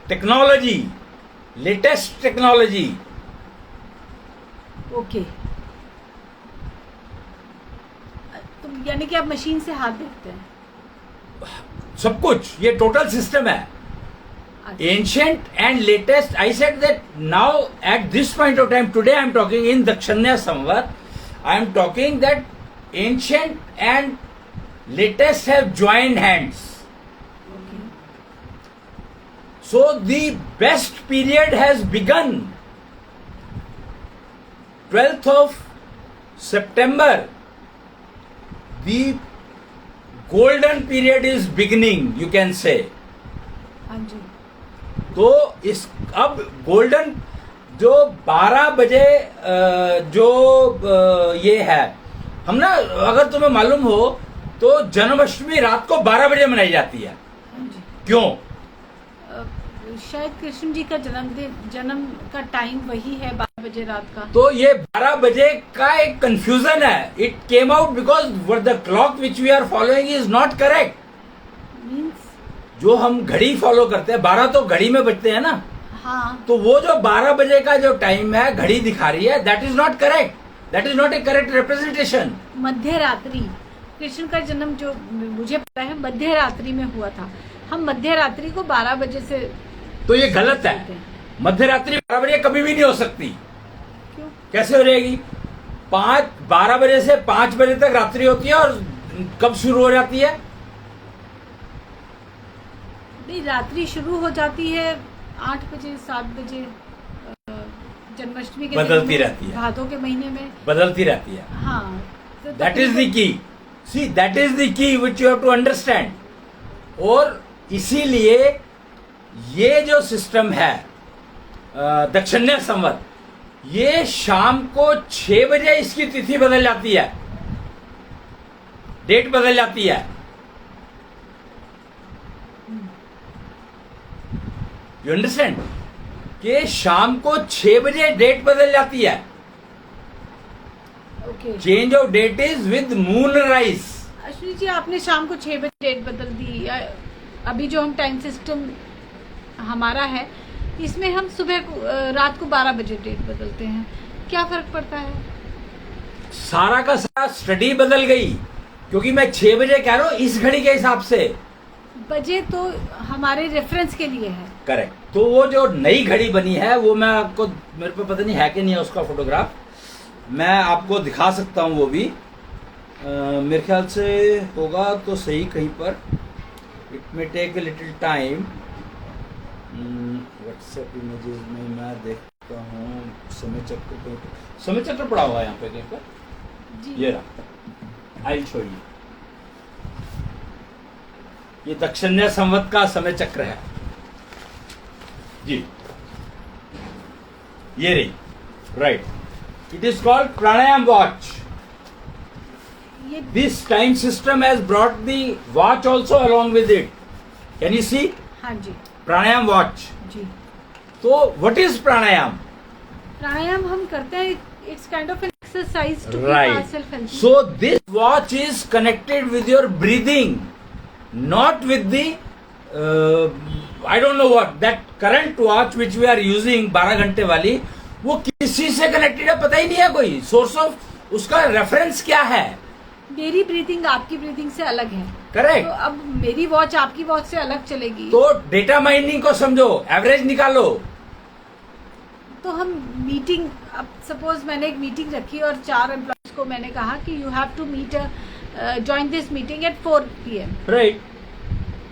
technology, latest technology. Okay. तो यानी कि आप मशीन से हाथ देखते हैं सब कुछ, ये टोटल सिस्टम है. Ancient and latest, I said that now at this point of time, today I am talking in Dakshanya Samvat, I am talking that ancient and latest have joined hands. Okay. So the best period has begun. 12th of September the golden period is beginning, you can say. हाँ जी। तो इस अब golden जो 12 बजे जो ये है, हम ना, अगर तुम्हें मालूम हो तो जन्माष्टमी रात को 12 बजे मनाई जाती है। हाँ जी। क्यों? शायद कृष्ण जी का जन्म का टाइम वही है 12 बजे रात का। तो ये 12 बजे का एक कंफ्यूजन है। It came out because the clock which we are following is not correct. Means जो हम घड़ी फॉलो करते हैं, 12 तो घड़ी में बजते हैं ना, हाँ, तो वो जो 12 बजे का जो टाइम है घड़ी दिखा रही है, that is not correct, that is not a correct representation. मध्य रात्रि, कृष्ण का जन्म जो मुझे पता है मध्य रात्रि में हुआ था। हम मध्य रात्रि को 12 बजे से, तो ये गलत है। मध्य रात्रि 12 बजे कभी भी नहीं हो सकती। क्यों? कैसे हो जाएगी? 12 बजे से 5 बजे तक रात्रि होती है, और कब शुरू हो जाती है? नहीं, रात्रि शुरू हो जाती है 8 बजे 7 बजे। जन्माष्टमी के बदलती रहती है, भादों के महीने में बदलती रहती है। हाँ, तो दैट इज द की। सी, that is the key which you have to understand. और इसीलिए ये जो सिस्टम है दक्षिण्य संवत, ये शाम को 6 बजे इसकी तिथि बदल जाती है, डेट बदल जाती है। You understand? कि शाम को 6 बजे डेट बदल जाती है। Okay. Change of date is with moon rise. Ashwini ji, आपने शाम को 6 बजे डेट बदल दी। अभी जो हम टाइम सिस्टम हमारा है, इसमें हम सुबह को रात को 12 बजे डेट बदलते हैं। क्या फर्क पड़ता है? सारा का सारा स्टडी बदल गई, क्योंकि मैं 6 बजे कह रहा हूं इस घड़ी के हिसाब से। बजे तो हमारे रेफरेंस के लिए है। करेक्ट। तो वो जो नई घड़ी बनी है, वो मैं आपको, मेरे पे पता नहीं है कि नहीं है उसका फोटोग्राफ, मैं आपको दिखा सकता हूँ। वो भी मेरे ख्याल से होगा तो सही कहीं पर। It may take a little time. WhatsApp images में मैं देखता हूँ समय चक्र। समय चक्र पड़ा हुआ है यहाँ पे, देखो जी। ये रहा, आई शो यू। ये दक्षिण्य संवत का समय चक्र है जी, ये रही, right. It is called pranayama watch. ये this time system has brought the watch also along with it. Can you see? हाँ जी। प्राणायाम वॉच। जी। तो व्हाट इज प्राणायाम? प्राणायाम हम करते हैं, it's kind of an exercise to keep Right. Ourselves healthy. So this watch is connected with your breathing, not with the I don't know what that current watch which we are using 12 घंटे वाली, वो किसी से connected है पता ही नहीं है। कोई सोर्स ऑफ उसका रेफरेंस क्या है? मेरी ब्रीथिंग आपकी ब्रीथिंग से अलग है। करेक्ट। तो अब मेरी वॉच आपकी वॉच से अलग चलेगी। तो डेटा माइनिंग को समझो, एवरेज निकालो। तो हम मीटिंग, अब सपोज मैंने एक मीटिंग रखी और 4 एम्प्लॉयज को मैंने कहा कि you have to meet join this meeting at 4 PM। Right.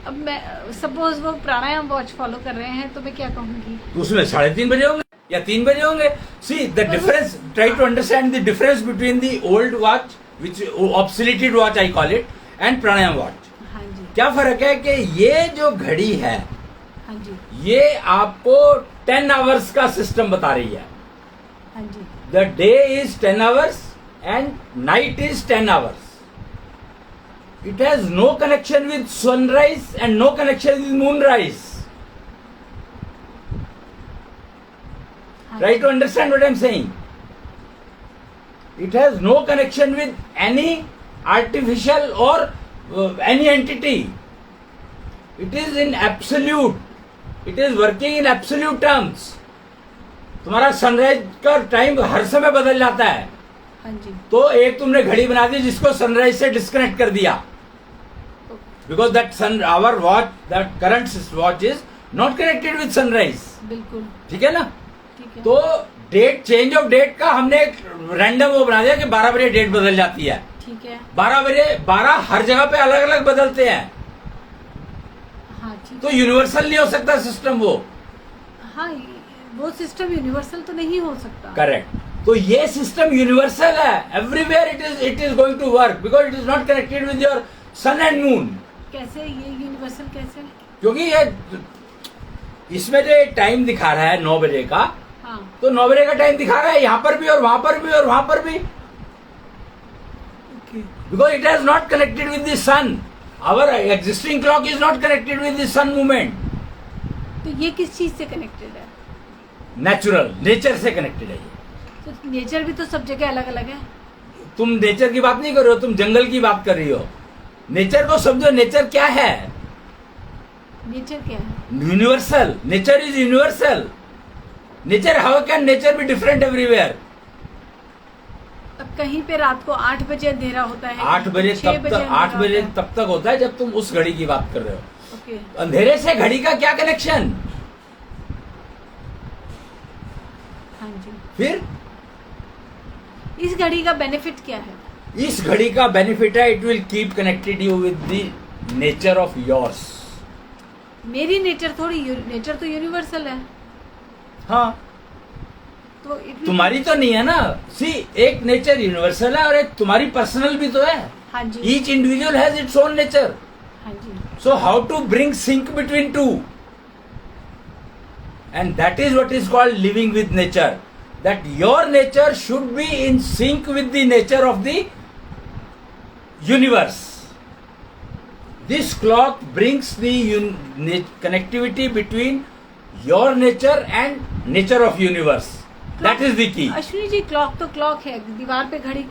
अब मैं सपोज वो प्राणायाम वॉच फॉलो कर रहे हैं, तो मैं क्या कहूंगी? तो उसमें 3:30 बजे होंगे या 3 बजे होंगे। See the difference, try to understand the difference between the old watch which obsoleted watch I call it and pranayama watch. हाँ जी। क्या फर्क है कि ये जो घड़ी है, हाँ जी। ये आपको 10 आवर्स का सिस्टम बता रही है। हाँ जी। The day is 10 hours and night is 10 hours. It has no connection with sunrise and no connection with moonrise. Try to understand what I am saying. It has no connection with any artificial or any entity. It is in absolute. It is working in absolute terms. तुम्हारा sunrise का time हर समय बदल जाता है। हाँ जी। तो एक तुमने घड़ी बना दी जिसको सनराइज से डिस्कनेक्ट कर दिया, because that our watch, that current watch is not connected with sunrise. बिल्कुल ठीक है ना? ठीक है। तो डेट, चेंज ऑफ डेट का हमने एक रैंडम वो बना दिया कि 12 बजे डेट बदल जाती है। ठीक है। 12 बजे 12 हर जगह पे अलग अलग बदलते हैं। हाँ ठीक तो है। यूनिवर्सल नहीं हो सकता सिस्टम वो। हाँ, वो सिस्टम यूनिवर्सल तो नहीं हो सकता। करेक्ट। तो ये सिस्टम यूनिवर्सल है, everywhere it is going to work because it is not connected with your sun and moon. कैसे ये यूनिवर्सल कैसे? क्योंकि ये इसमें जो टाइम दिखा रहा है 9 बजे का, हाँ तो 9 बजे का टाइम दिखा रहा है यहाँ पर भी और वहां पर भी और वहां पर भी, because it has not connected with the sun. Our existing clock is not connected with the sun movement. तो ये किस चीज से कनेक्टेड है? नेचुरल, नेचर से कनेक्टेड है ये। तो नेचर भी तो सब जगह अलग अलग है। तुम नेचर की बात नहीं कर रहे हो, तुम जंगल की बात कर रही हो। नेचर को समझो, नेचर क्या है? नेचर क्या है? Universal, nature is universal. Nature, how can nature be different everywhere? अब कहीं पे रात को 8 बजे अंधेरा होता है, 8 बजे 6 तब तक, 8 अंधेरा बजे होता है। तब तक होता है जब तुम उस घड़ी की बात कर रहे हो। ओके, अंधेरे से घड़ी का क्या कनेक्शन? हाँ जी। फिर इस घड़ी का बेनिफिट क्या है? इस घड़ी का बेनिफिट है, it will keep connected you with the nature of yours. मेरी नेचर थोड़ी, नेचर तो यूनिवर्सल है। हाँ, तो it will- तुम्हारी तो नहीं है ना। सी, एक नेचर यूनिवर्सल है और एक तुम्हारी पर्सनल भी तो है। हाँ जी, each individual has its own nature. हाँ जी। So how to bring sync between two? And that is what is called living with nature. That your nature should be in sync with the nature of the universe. This clock brings the connectivity between your nature and nature of universe. That is the key. Ashwini ji, clock तो clock है, दीवार पे घड़ी,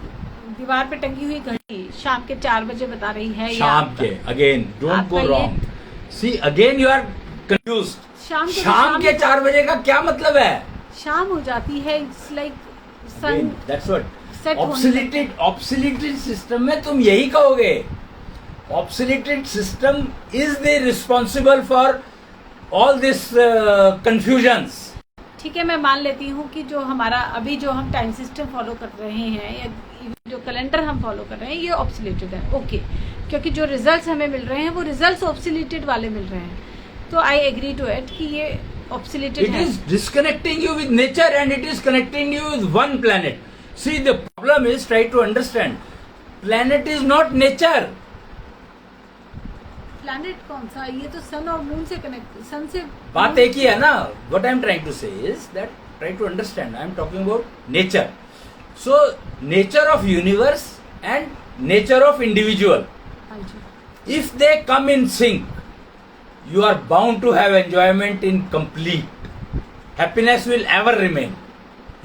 दीवार पे टंगी हुई घड़ी शाम के 4 बजे बता रही है। या शाम आपका- के, again, don't आपका go ये- wrong. See, again you are confused. शाम को शाम के 4 बजे का क्या मतलब है? शाम हो जाती है। It's like sun Again, that's what. set होने लगता है। Obsoleted system में तुम यही कहोगे। Obsoleted system is the responsible for all this confusions. ठीक है, मैं मान लेती हूँ कि जो हमारा अभी जो हम टाइम सिस्टम फॉलो कर रहे हैं या जो कैलेंडर हम फॉलो कर रहे हैं ये ऑब्सोलेटेड है। ओके, क्योंकि जो रिजल्ट्स हमें मिल रहे हैं वो रिजल्ट्स ऑब्सोलेटेड वाले मिल रहे हैं, तो आई एग्री टू इट कि ये ऑब्सोलेटेड It है। is disconnecting you with nature and it is connecting you with one planet. See, the problem is, try to understand, planet is not nature. Planet कौन सा? ये तो सन और मून से connect, सन से बात एक ही है ना। What I am trying to say is that try to understand. I am talking about nature. So nature of universe and nature of individual. हाँ जी, If they come in sync, you are bound to have enjoyment in complete. Happiness will ever remain.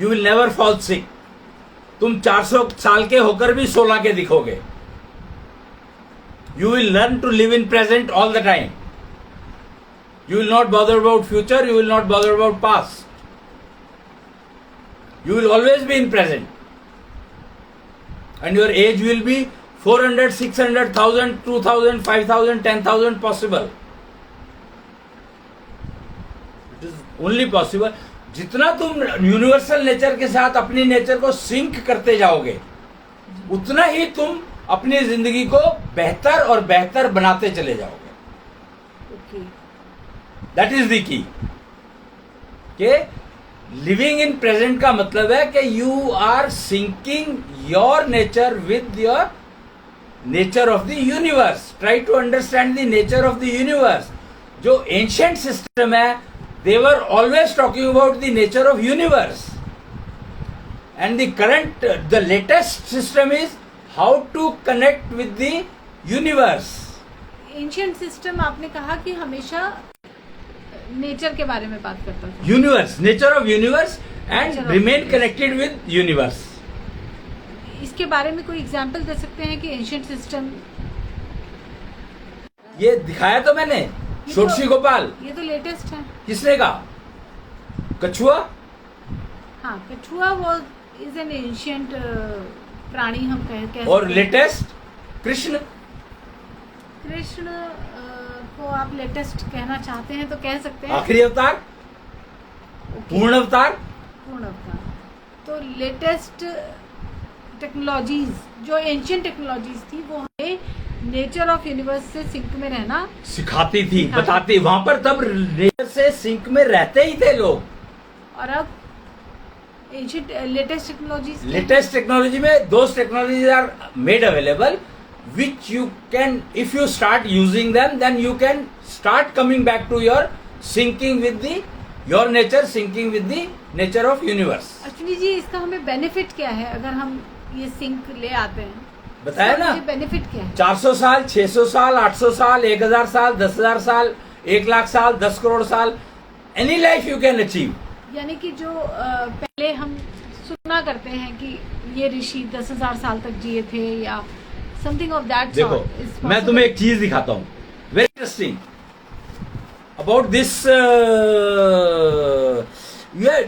You will never fall sick. तुम 400 साल के होकर भी 16 के दिखोगे। You will learn to live in present all the time. You will not bother about future. You will not bother about past. You will always be in present. And your age will be 400, 600, 1000, 2000, 5000, 10,000 possible. It is only possible. जितना तुम universal nature के साथ अपनी nature को sink करते जाओगे, उतना ही तुम अपनी जिंदगी को बेहतर और बेहतर बनाते चले जाओगे। ओके, दैट इज द की। के लिविंग इन प्रेजेंट का मतलब है कि you are syncing your nature with your nature of the universe. Try to understand the nature of the universe. जो एंशिएंट सिस्टम है, they were always talking about the nature of universe, and the current, the latest system is how to connect with the universe. Ancient system आपने कहा कि हमेशा nature के बारे में बात करता था। Universe, nature of universe, and Nature of remain universe. connected with universe. इसके बारे में कोई एग्जाम्पल दे सकते हैं कि एंशिएंट सिस्टम? ये दिखाया तो मैंने, षोडशी गोपाल। ये तो लेटेस्ट है। किसने कहा? कछुआ। हाँ, कछुआ वो इज एन एंशिएंट प्राणी हम कह और सकते हैं। लेटेस्ट कृष्ण। कृष्ण को आप लेटेस्ट कहना चाहते हैं तो कह सकते हैं। आखिरी अवतार, पूर्ण अवतार। पूर्ण अवतार। तो लेटेस्ट टेक्नोलॉजीज, जो एंशिएंट टेक्नोलॉजीज थी, वो हमें नेचर ऑफ यूनिवर्स से सिंक में रहना सिखाती थी, बताती। वहां पर तब नेचर से सिंक में रहते ही थे लोग। और अब ancient latest technologies latest technology में those technologies are made available which you can, if you start using them then you can start coming back to your syncing with the your nature, syncing with the nature of universe. Ashwini ji, इसका हमें benefit क्या है अगर हम ये sink ले आते हैं? बताया ना, बेनिफिट क्या है? 400 साल, 600 साल, 800 साल, 1000 साल, 10,000 साल, 1 लाख साल, 10 करोड़ साल, any life you can achieve. यानी कि जो पहले हम सुना करते हैं कि ये ऋषि 10,000 साल तक जिए थे या समथिंग ऑफ दैट। देखो, मैं तुम्हें एक चीज दिखाता हूँ, very interesting about this.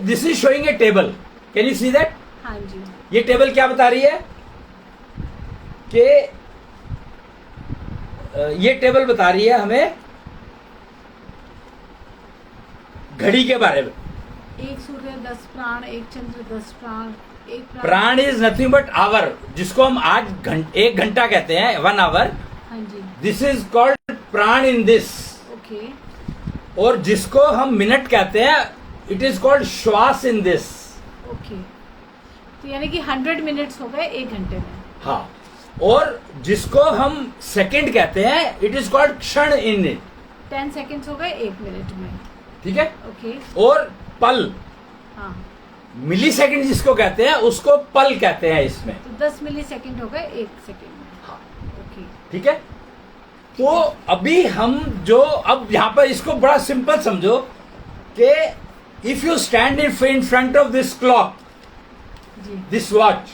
This is showing A table, can you see that? हाँ जी। ये टेबल क्या बता रही है कि ये टेबल बता रही है हमें घड़ी के बारे में। एक सूर्य 10 प्राण, एक चंद्र 10 प्राण, एक प्राण इज नथिंग बट आवर, जिसको हम आज एक घंटा कहते हैं, 1 आवर। हाँ जी। दिस इज कॉल्ड प्राण इन दिस। ओके। और जिसको हम मिनट कहते हैं, इट इज कॉल्ड श्वास इन दिस। ओके, तो यानी कि 100 मिनट्स हो गए 1 घंटे में। हाँ, और जिसको हम सेकंड कहते हैं, इट इज कॉल्ड क्षण इन इट। 10 सेकंड्स हो गए 1 मिनट में। ठीक है। ओके। और पल, हाँ, मिली सेकेंड जिसको कहते हैं, उसको पल कहते हैं इसमें। तो 10 मिली सेकेंड हो गए 1 सेकेंड में। हाँ, ओके। ठीक है। तो अभी हम जो अब यहाँ पर इसको बड़ा सिंपल समझो कि if you stand in front of this clock, जी दिस वॉच,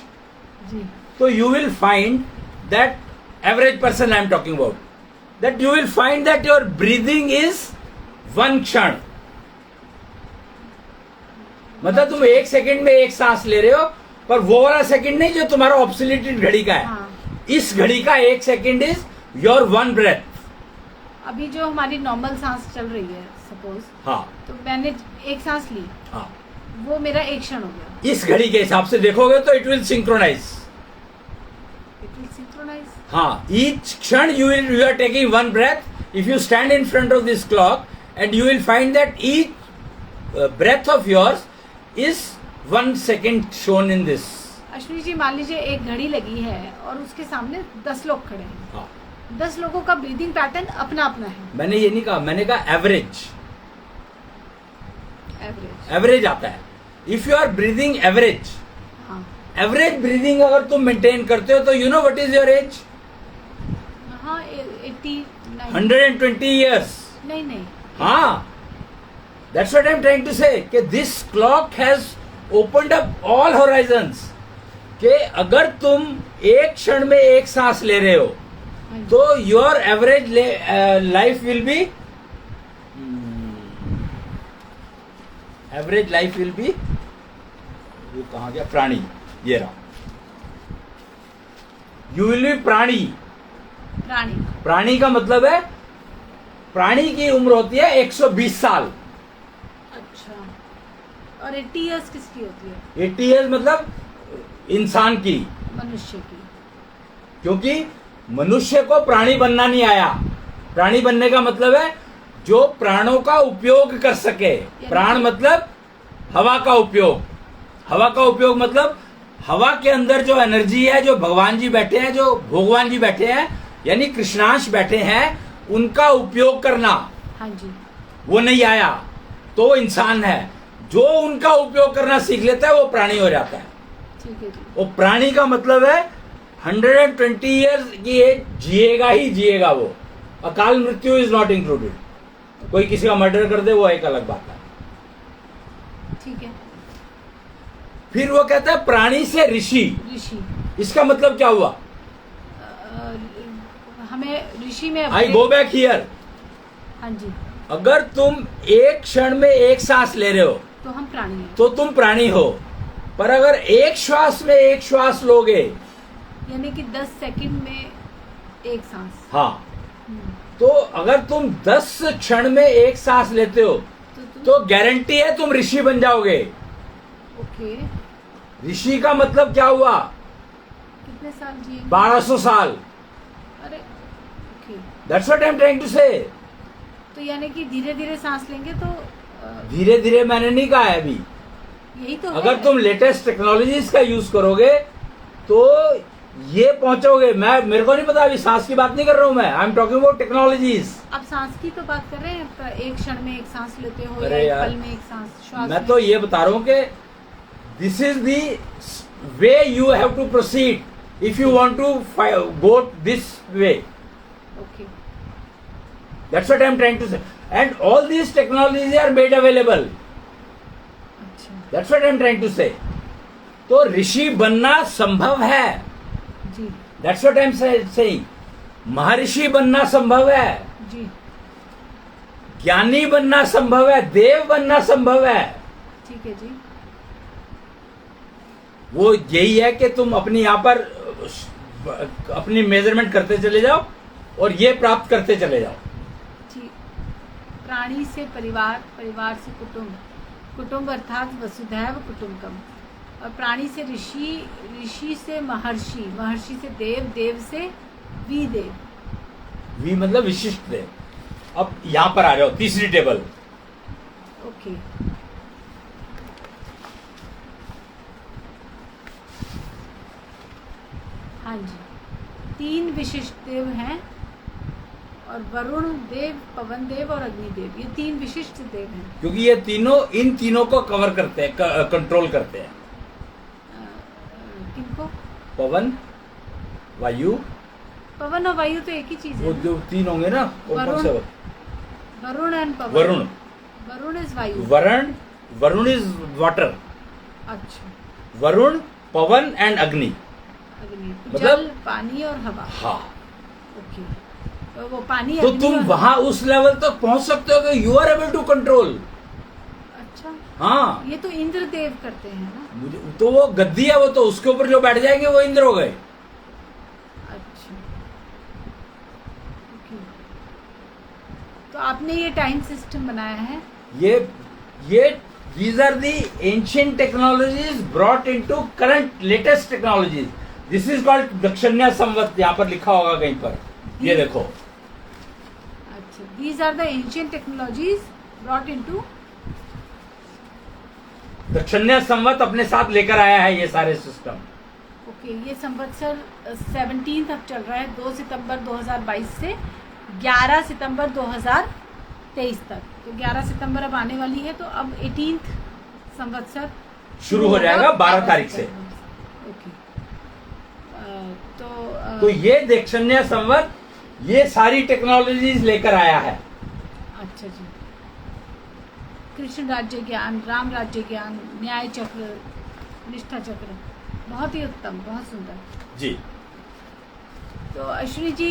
जी, so you will find that average person I am talking about, that you will find that your breathing is 1 क्षण। मतलब तुम 1 सेकंड में 1 सांस ले रहे हो, पर वो वाला सेकंड नहीं जो तुम्हारा ऑब्सोल्यूटेड घड़ी का है। हाँ। इस घड़ी का 1 सेकंड इज योर 1 ब्रेथ। अभी जो हमारी नॉर्मल सांस चल रही है सपोज, हाँ तो मैंने एक सांस ली, हाँ, वो मेरा 1 क्षण हो गया। इस घड़ी के हिसाब से देखोगे तो it will synchronize. It will synchronize. हाँ, each क्षण you are taking 1 breath. If you stand in front of this clock, and you will find that each breath of yours is 1 second shown in this. Ashwini ji, मान लीजिए एक घड़ी लगी है और उसके सामने 10 लोग खड़े हैं। हाँ, 10 लोगों का ब्रीदिंग पैटर्न अपना अपना है। मैंने ये नहीं कहा, मैंने कहा एवरेज। एवरेज। एवरेज आता है। If you are breathing average, हाँ एवरेज ब्रीदिंग अगर तुम मेंटेन करते हो तो you know what is your age? हाँ, 80 90। 120 years. नहीं नहीं, हाँ, that's what I'm trying to say कि this clock has opened up all horizons. कि अगर तुम 1 क्षण में 1 सांस ले रहे हो हाँ जी। तो your average life will be, average life will be, वो कहाँ गया प्राणी, ये रहा, यू विल बी प्राणी। प्राणी। प्राणी का मतलब है, प्राणी की उम्र होती है 120 साल। अच्छा, और 80 इयर्स किसकी होती है? 80 years मतलब इंसान की, मनुष्य की। क्योंकि मनुष्य को प्राणी बनना नहीं आया। प्राणी बनने का मतलब है जो प्राणों का उपयोग कर सके। प्राण मतलब हवा का उपयोग। हवा का उपयोग मतलब हवा के अंदर जो एनर्जी है, जो भगवान जी बैठे हैं, जो भगवान जी बैठे हैं, यानी कृष्णांश बैठे हैं, उनका उपयोग करना। हाँ जी। वो नहीं आया तो वो इंसान है। जो उनका उपयोग करना सीख लेता है वो प्राणी हो जाता है। ठीक है जी। वो प्राणी का मतलब है 120 years की एज जिएगा ही जिएगा वो। अकाल मृत्यु इज नॉट इंक्लूडेड। कोई किसी का मर्डर कर दे वो एक अलग बात है। ठीक है। फिर वो कहता है प्राणी से ऋषि। ऋषि, इसका मतलब क्या हुआ? हमें ऋषि में आई गो बैक हियर। हाँ जी। अगर तुम 1 क्षण में 1 सांस ले रहे हो तो हम प्राणी हैं। तो तुम प्राणी हो। पर अगर 1 श्वास में 1 श्वास लोगे, यानी कि 10 सेकंड में 1 सांस। हाँ, हम्म, तो अगर तुम 10 क्षण में 1 सांस लेते हो तो गारंटी है तुम ऋषि बन जाओगे। ओके। ऋषि का मतलब क्या हुआ? कितने साल जिए? 1200 साल। अरे okay. That's what I am trying to say. तो यानी कि धीरे धीरे सांस लेंगे तो धीरे धीरे मैंने नहीं कहा है अभी। यही तो अगर है। तुम लेटेस्ट टेक्नोलॉजीज का यूज करोगे तो ये पहुंचोगे। मेरे को नहीं पता, अभी सांस की बात नहीं कर रहा हूं मैं, I am talking about technologies. आप सांस की तो बात कर रहे हैं, पर एक क्षण में एक सांस लेते हो या अरे एक यार, पल में एक सांस श्वास मैं में। तो ये बता रहा हूं कि this is the way you have to proceed if you want to go this way. Okay, that's what I am trying to say, and all these technologies are made available. अच्छा that's what I am trying to say. तो ऋषि बनना संभव है, जी that's what I am saying. महर्षि बनना संभव है, जी, ज्ञानी बनना संभव है, देव बनना संभव है। ठीक है जी। वो यही है कि तुम अपनी यहाँ पर अपनी मेजरमेंट करते चले जाओ और ये प्राप्त करते चले जाओ। जी, प्राणी से परिवार, परिवार से कुटुंब, कुटुंब अर्थात वसुधैव कुटुंबकम, और प्राणी से ऋषि, ऋषि से महर्षि, महर्षि से देव, देव से विदेव। वी मतलब विशिष्ट देव। अब यहाँ पर आ जाओ, तीसरी टेबल। ओके, हाँ जी, 3 विशिष्ट देव हैं, और वरुण देव, पवन देव और अग्निदेव, ये 3 विशिष्ट देव हैं। क्योंकि ये तीनों इन तीनों को कवर करते हैं, कंट्रोल करते हैं। किनको? पवन, वायु, पवन और वायु तो एक ही चीज वो है। जो तीन होंगे ना, वो कौन वरुण। से? Varun and Pawan. Varun, Varun is वायु। वरुण इज वाटर, अच्छा, वरुण, पवन एंड अग्नि। अग्नि मतलब- जल, पानी और हवा। हाँ, ओके, तो वो पानी, तो अग्नि तुम और- वहां उस लेवल तक पहुंच सकते हो कि you are able to control. अच्छा, हाँ, ये तो इंद्र देव करते हैं ना। मुझे तो वो गद्दी है, वो तो उसके ऊपर जो बैठ जाएंगे वो इंद्र हो गए। अच्छा, ओके, तो आपने ये टाइम सिस्टम बनाया है। ये these are the ancient technologies brought into current latest technologies. This is called दक्षिण्या संवत, यहाँ पर लिखा होगा कहीं पर, ये देखो। अच्छा, these are the ancient technologies brought into। दक्षिण्या संवत अपने साथ लेकर आया है ये सारे सिस्टम। ओके, ये संवत्सर 17 अब चल रहा है, 2 सितंबर 2022 से 11 सितंबर 2023 तक। तो 11 सितंबर अब आने वाली है, तो अब 18th संवत्सर शुरू हो जाएगा 12 तारीख से। ओके, तो ये दक्षिण्या संवत ये सारी टेक्नोलॉजीज लेकर आया है। अच्छा जी, कृष्ण राज्य ज्ञान, राम राज्य ज्ञान, न्याय चक्र, निष्ठा चक्र, बहुत ही उत्तम, बहुत सुंदर जी। तो अश्विनी जी,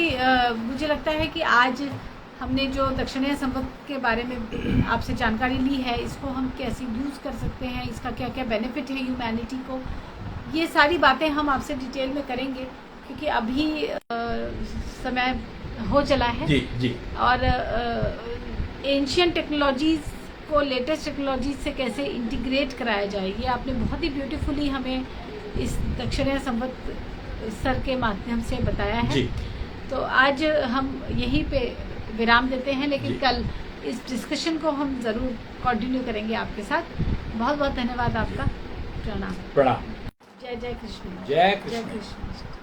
मुझे लगता है कि आज हमने जो दक्षिणीय संवत के बारे में आपसे जानकारी ली है, इसको हम कैसे यूज़ कर सकते हैं, इसका क्या क्या बेनिफिट है ह्यूमैनिटी को, ये सारी बातें हम आपसे डिटेल में करेंगे, क्योंकि अभी समय हो चला है। जी जी। और एंशियंट टेक्नोलॉजीज़ को लेटेस्ट टेक्नोलॉजीज से कैसे इंटीग्रेट कराया जाए, ये आपने बहुत ही ब्यूटीफुली हमें इस दक्षिणीय संवत सर के माध्यम से बताया है जी। तो आज हम यहीं पे विराम देते हैं, लेकिन जी। कल इस डिस्कशन को हम ज़रूर कंटिन्यू करेंगे आपके साथ। बहुत बहुत धन्यवाद आपका। प्रणाम। प्रणाम। जय जय कृष्ण। जय कृष्ण। जय कृष्ण।